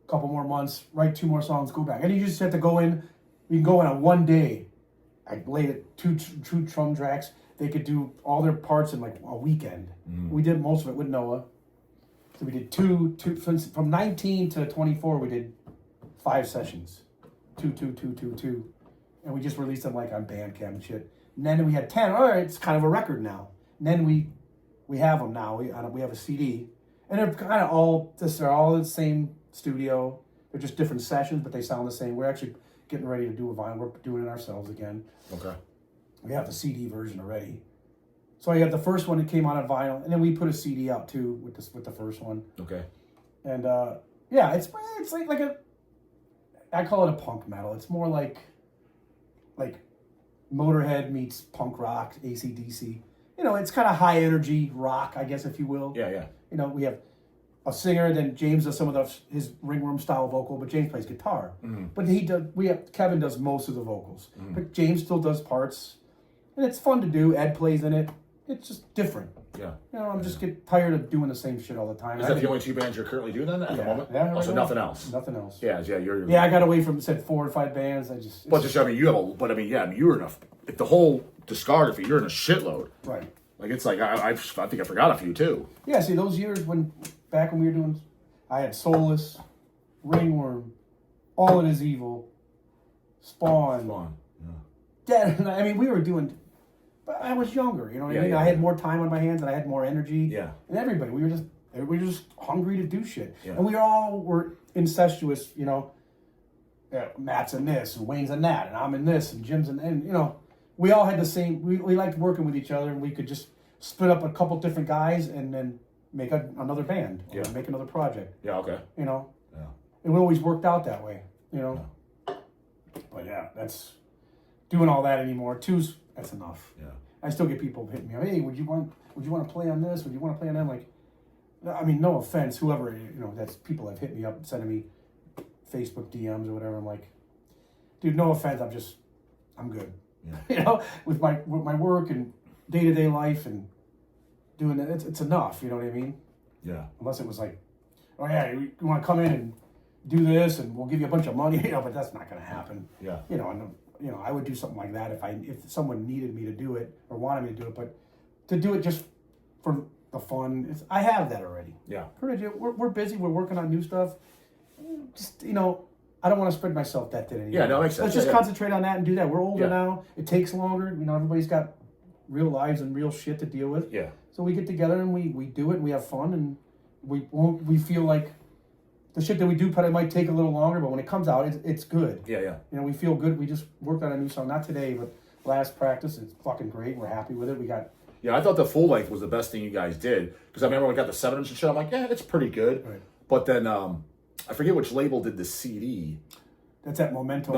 A couple more months, write 2 more songs, go back, and you just have to go in. You can go in on one day. I laid it 2 drum tracks. They could do all their parts in like a weekend. We did most of it with Noah. So we did two from 19 to 24. We did 5 sessions, 2, and we just released them like on Bandcamp and shit. And then we had 10. All right, it's kind of a record now. And then we have them now. We have a CD, and they're kind of all they're all in the same studio. They're just different sessions, but they sound the same. We're actually getting ready to do a vinyl. We're doing it ourselves again. Okay. We have the CD version already. So I have the first one that came out on vinyl, and then we put a CD out too with the first one. Okay. And yeah, it's like a, I call it a punk metal. It's more like Motorhead meets punk rock, AC/DC. It's kind of high energy rock, I guess, if you will. Yeah. We have a singer, then James does some of his ringworm style vocal, but James plays guitar. Mm-hmm. But Kevin does most of the vocals, but James still does parts, and it's fun to do. Ed plays in it. It's just different. Yeah. I'm just get tired of doing the same shit all the time. Is that the only 2 bands you're currently doing then at the moment? Yeah. Right, so nothing else. Nothing else. Yeah. You're. Yeah, I got away from 4 or 5 bands. You're enough. If the whole discography, you're in a shitload. Right. Like it's like I think I forgot a few too. Yeah. See, those years back when we were doing, I had Soulless, Ringworm, All It Is Evil, Spawn. Yeah. Dead. I mean, we were doing. But I was younger, you know what I mean? I had more time on my hands and I had more energy. Yeah. And everybody was just hungry to do shit. Yeah. And we all were incestuous, Matt's in this and Wayne's in that and I'm in this and Jim's and we all had the same, we liked working with each other and we could just split up a couple different guys and then make another band or make another project. Yeah, okay. Yeah. It always worked out that way, Yeah. But yeah, that's doing all that anymore. That's enough. Yeah. I still get people hitting me up. Hey, would you want to play on this? Would you want to play on that? Like, I mean, no offense, whoever that's people have hit me up, sending me Facebook DMs or whatever. I'm like, dude, no offense. I'm good. Yeah. With my work and day-to-day life and doing that, it's enough. You know what I mean? Yeah. Unless it was like, oh yeah, you want to come in and do this and we'll give you a bunch of money, but that's not going to happen. Yeah. I would do something like that if someone needed me to do it or wanted me to do it, but to do it just for the fun. I have that already. Yeah. We're busy. We're working on new stuff. Just, I don't want to spread myself that thin anymore. Yeah, no, makes sense. Let's just concentrate on that and do that. We're older now. It takes longer. Everybody's got real lives and real shit to deal with. Yeah. So we get together and we do it and we have fun and we feel like the shit that we do probably might take a little longer, but when it comes out, it's good. Yeah. We feel good. We just worked on a new song, not today, but last practice. It's fucking great. We're happy with it. We got. Yeah, I thought the full length was the best thing you guys did because I remember when we got the 7-inch and shit. I'm like, yeah, it's pretty good. Right. But then I forget which label did the CD. That's at Memento.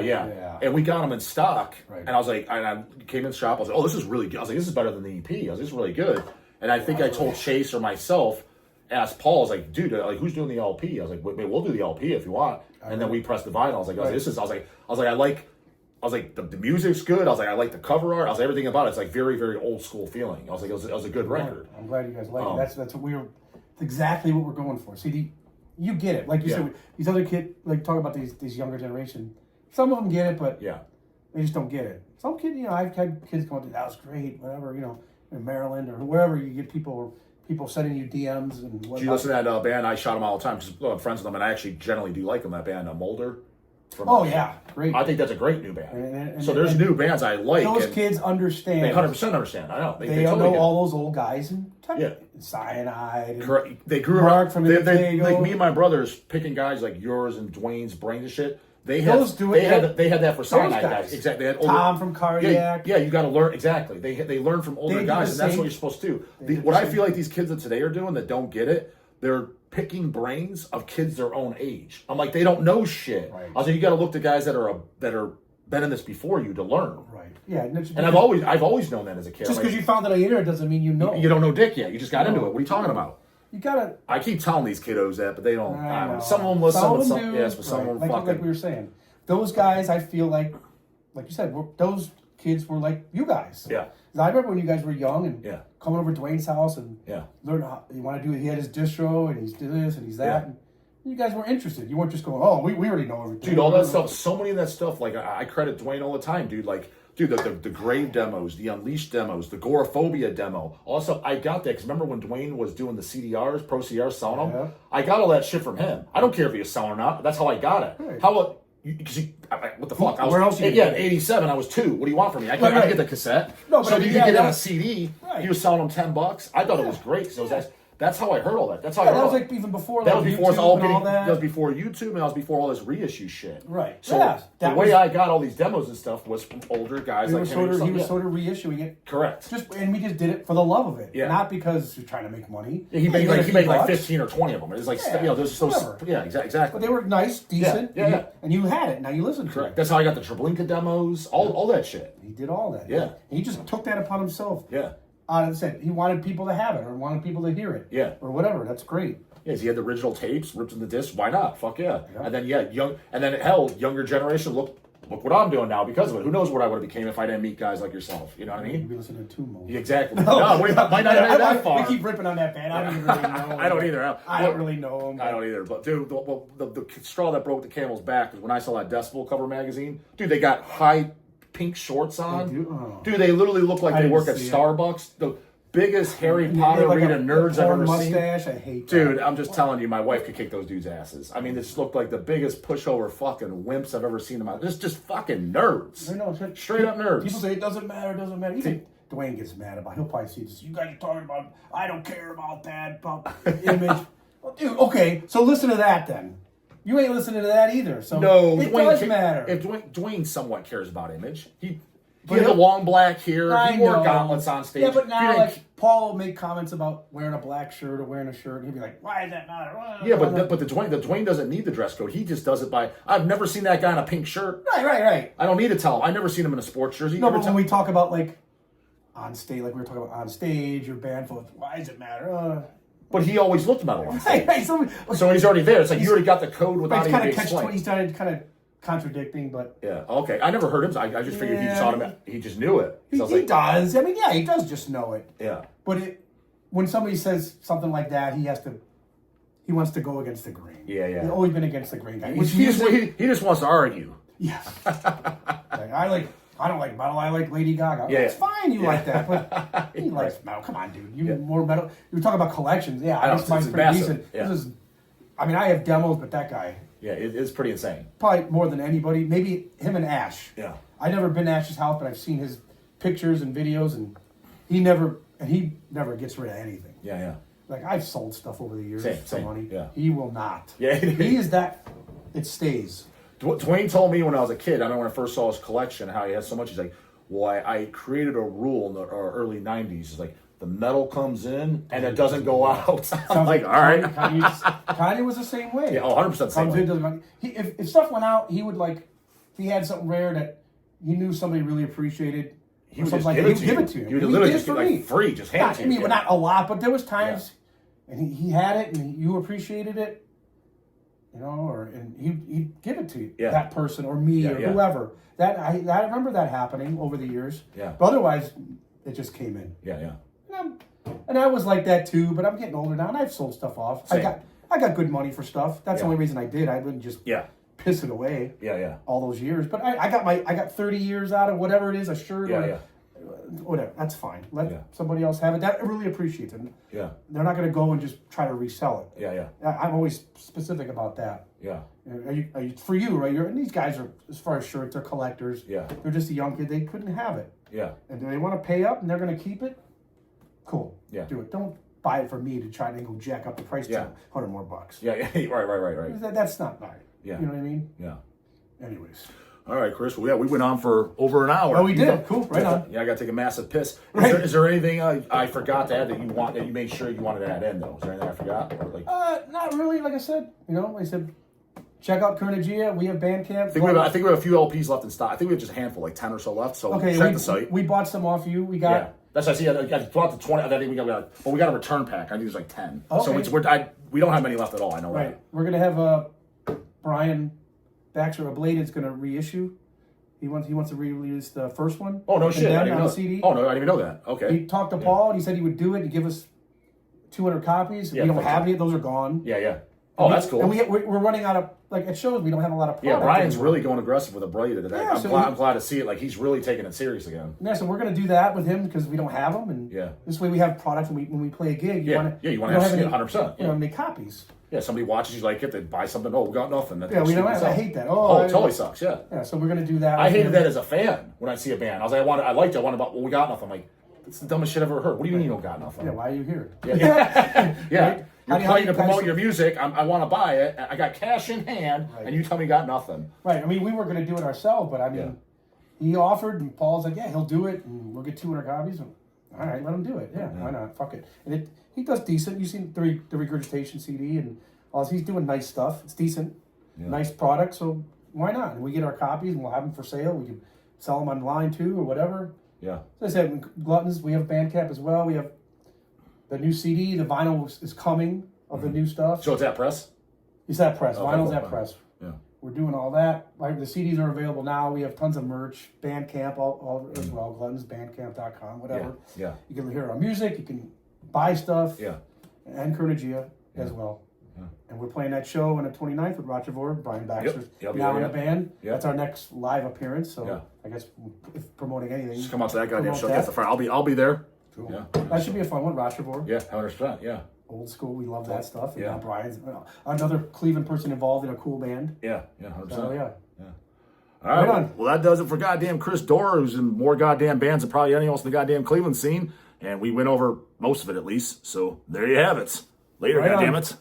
Yeah. And we got them in stock. Right. And I was like, I came in the shop. I was like, oh, this is really good. I was like, this is better than the EP. I was like, this is really good. And I think I told Chase or myself, asked Paul, I was like, dude, who's doing the LP? I was like, wait, we'll do the LP if you want. And then we pressed the vinyl. I was like, I was like, the music's good. I was like, I like the cover art. I was like, everything about it. It's like very, very old school feeling. I was like, it was a good record. I'm glad you guys like it. That's what it's exactly what we're going for. See, you get it. Like you said, these other kids talk about these younger generation. Some of them get it, but they just don't get it. Some kids, I've had kids come up to that was great, whatever, in Maryland or wherever you get people sending you DMs and whatnot. Do you listen to that band? I shot them all the time because I'm friends with them, and I actually generally do like them. That band, Mulder. Great. I think that's a great new band. And there's new bands I like. Those kids understand. They 100% understand. I know. They totally know all those old guys and Cyanide. Correct. They grew Mark up from the like me and my brothers picking guys like yours and Dwayne's brains and shit. They had that for Cyanide guys. Exactly. They had Tom from Cardiac. Yeah, you got to learn exactly. They learn from older guys, and that's what you're supposed to do. What I feel like these kids of today are doing that don't get it, they're picking brains of kids their own age. I'm like, they don't know shit. Right. I was like, you got to look to guys that are been in this before you to learn. Right. Yeah. And I've always known that as a kid. Just because you found it on the internet doesn't mean you know. You don't know dick yet. You just got into it. What are you talking about? You gotta. I keep telling these kiddos that, but they don't. I don't know. Some of them listen. Some of them do. Yes, but some of them fucking. Like we were saying, those guys, I feel like you said, those kids were like you guys. Yeah. I remember when you guys were young and coming over to Dwayne's house and learn how you want to do. He had his distro and he's doing this and he's that. Yeah. And you guys were interested. You weren't just going, oh, we already know everything. Dude, all that stuff. So many of that stuff. Like I credit Dwayne all the time, dude. Like, dude, the Grave demos, the Unleashed demos, the Goraphobia demo. Also, I got that because remember when Dwayne was doing the CDRs, Pro CDRs, selling them? I got all that shit from him. I don't care if he was selling or not. That's how I got it. Right. How what the fuck? Where else? In 87, I was 2. What do you want from me? I can't get the cassette. No, but you could get it on a CD. Right. He was selling them $10. I thought it was great. So that's how I heard all that. That's how I heard that was all like even before that was before YouTube all and all that. That was before YouTube and that was before all this reissue shit. Right. So the way I got all these demos and stuff was from older guys like him. He was sort of reissuing it. Correct. And we just did it for the love of it. Yeah. Not because you're trying to make money. Yeah, he made like 15 or 20 of them. It's like there's so exactly. But they were nice, decent. Yeah. And you had it. Now you listen to it. Correct. That's how I got the Treblinka demos. All that shit. He did all that. Yeah. He just took that upon himself. Yeah. Said he wanted people to have it or wanted people to hear it. Yeah. Or whatever. That's great. Yes, he had the original tapes, ripped in the disc. Why not? Fuck yeah. And then younger generation. Look what I'm doing now because of it. Who knows what I would have became if I didn't meet guys like yourself? You know what I mean? You'd be listening to Twink Mold. Exactly. No, might not have that far. We keep ripping on that band. I don't even really know him. I don't either. I don't really know him. I don't either. But dude, the straw that broke the camel's back is when I saw that Decibel cover magazine. Dude, they got high pink shorts on. Dude, they literally look like they work at Starbucks. The biggest Harry Potter reading nerds I've ever seen. I hate that. Dude, I'm just telling you, my wife could kick those dudes' asses. I mean, this looked like the biggest pushover fucking wimps I've ever seen them out. Just fucking nerds. I know, straight up nerds. People say it doesn't matter. Even Dwayne gets mad about it. He'll probably see this. You guys are talking about, I don't care about that, about image. Well, dude, okay, so listen to that then. You ain't listening to that either. So no, it does matter. If Dwayne somewhat cares about image. He had the long black hair. He wore gauntlets on stage. Yeah, but now, Paul will make comments about wearing a black shirt or wearing a shirt, and he'll be like, why does that matter? Yeah, but the Dwayne doesn't need the dress code. He just does it by, I've never seen that guy in a pink shirt. Right. I don't need to tell him. I've never seen him in a sports jersey. No, but when we talk about, on stage, like we were talking about on stage or band photos, why does it matter? But he always looked metal on stage. Right. So he's already there. It's like you already got the code without even explaining. He started kind of contradicting, but okay. I never heard him. I just figured he saw him. He just knew it. So he does. I mean, he does just know it. Yeah. But when somebody says something like that, he wants to go against the grain. Yeah. He's always been against the grain guy. He just wants to argue. Yes. I don't like metal. I like Lady Gaga. Yeah, it's fine. You like that, but he likes metal. Come on, dude. You more metal. You were talking about collections. Yeah, I guess mine's pretty massive. decent. Yeah. This is. I mean, I have demos, but that guy. Yeah, it's pretty insane. Probably more than anybody. Maybe him and Ash. Yeah. I've never been to Ash's house, but I've seen his pictures and videos, and he never gets rid of anything. Yeah, yeah. Like I've sold stuff over the years for same, money. yeah. He will not. Yeah, he is that. It stays. Dwayne told me when I was a kid, I remember when I first saw his collection, how he had so much. He's like, well, I created a rule in the early 90s. He's like, the metal comes in and it doesn't go out. I'm like, all right. Kanye was the same way. Yeah, 100% same way. If stuff went out, he would like, if he had something rare that he knew somebody really appreciated, he would just give it to you. He would literally just give it like free, just hand it to you. I mean, not a lot, but there was times, and he had it, and you appreciated it, you know, and he'd give it to you, that person or me or whoever. That I remember that happening over the years. Yeah. But otherwise, it just came in. Yeah, yeah. And I was like that too, but I'm getting older now, and I've sold stuff off. Same. I got good money for stuff. That's the only reason I did. I wouldn't just piss it away. Yeah, yeah. All those years, but I got 30 years out of whatever it is, a shirt. Whatever. That's fine. Let somebody else have it. That I really appreciate it. Yeah. They're not going to go and just try to resell it. Yeah, yeah. I'm always specific about that. Yeah. Are you for you, right? And these guys are, as far as shirts, they're collectors. Yeah. They're just a young kid. They couldn't have it. Yeah. And do they want to pay up and they're going to keep it? Cool. Yeah. Do it. Don't buy it for me to try and go jack up the price to $100 more bucks. Yeah, yeah. Right. That's not right. Yeah. You know what I mean? Yeah. Anyways. All right, Chris. Well, we went on for over an hour. Oh, we did. Cool. Right on. Yeah, I got to take a massive piss. Right. Is there anything I forgot to add that you made sure you wanted to add in though? Is there anything I forgot? Or not really. Like I said, I said, check out Kon Gia. We have Bandcamp. I think we have a few LPs left in stock. I think we have just a handful, like 10 or so left. So check the site. We bought some off you. We got. Yeah. That's what I see. I bought the 20. I think we got a return pack. I think there's like 10. Okay. So we don't have many left at all. I know right. that. We're gonna have Brian Baxter of Bladed's gonna reissue. He wants to re-release the first one. Oh no shit! I didn't know CD. Oh no, I didn't even know that. Okay. He talked to Paul and he said he would do it and give us 200 copies. Yeah, we don't have any; those are gone. Yeah, yeah. Oh, that's cool. And we're running out of it shows we don't have a lot of product. Yeah, Brian's anymore. really going aggressive with a Bladed today. I'm glad to see it. Like he's really taking it serious again. Yeah, so we're gonna do that with him because we don't have them, and this way we have products when we play a gig. You want to have 100%. You know, make copies. Yeah, somebody watches you like it, they buy something. Oh, we got nothing. We don't. I hate that. Oh, it totally sucks. Yeah. Yeah, so we're gonna do that. I hated that as a fan when I see a band. I was like, I liked it. We got nothing. I'm like, it's the dumbest shit I've ever heard. What do you mean you don't got nothing? Yeah, why are you here? Yeah. Right? You're playing to promote your music. I want to buy it. I got cash in hand, and you tell me you got nothing. Right. I mean, we were going to do it ourselves, but I mean, he offered, and Paul's like, yeah, he'll do it, and we'll get 200 copies. And, all right, let him do it. Yeah, why not? Fuck it. And he does decent. You've seen the Regurgitation CD, and he's doing nice stuff. It's decent, nice product. So why not? And we get our copies, and we'll have them for sale. We can sell them online too, or whatever. Yeah. So I said, Gluttons, we have Bandcamp as well. We have the new CD, the vinyl is coming of the new stuff. So it's at press? It's at press. Vinyl's at press. Yeah. We're doing all that. Like the CDs are available now. We have tons of merch. Bandcamp all as well. Gluttons, bandcamp.com, whatever. Yeah. You can hear our music. You can buy stuff. Yeah. And Kon Gia as well. Yeah. And we're playing that show on the 29th with Rojack, Brian Baxter's now in the band. Yep. That's our next live appearance. So I guess if promoting anything. Just come out to that goddamn show. Get the fire. I'll be there. Cool. Yeah. That should be a fun one, Rojack. Yeah, 100%. Yeah. Old school, we love that stuff. And now Brian's another Cleveland person involved in a cool band. Yeah, 100%. So, yeah. All right. Well, that does it for goddamn Chris Dora, who's in more goddamn bands than probably anyone else in the goddamn Cleveland scene. And we went over most of it at least. So there you have it. Later, goddammit.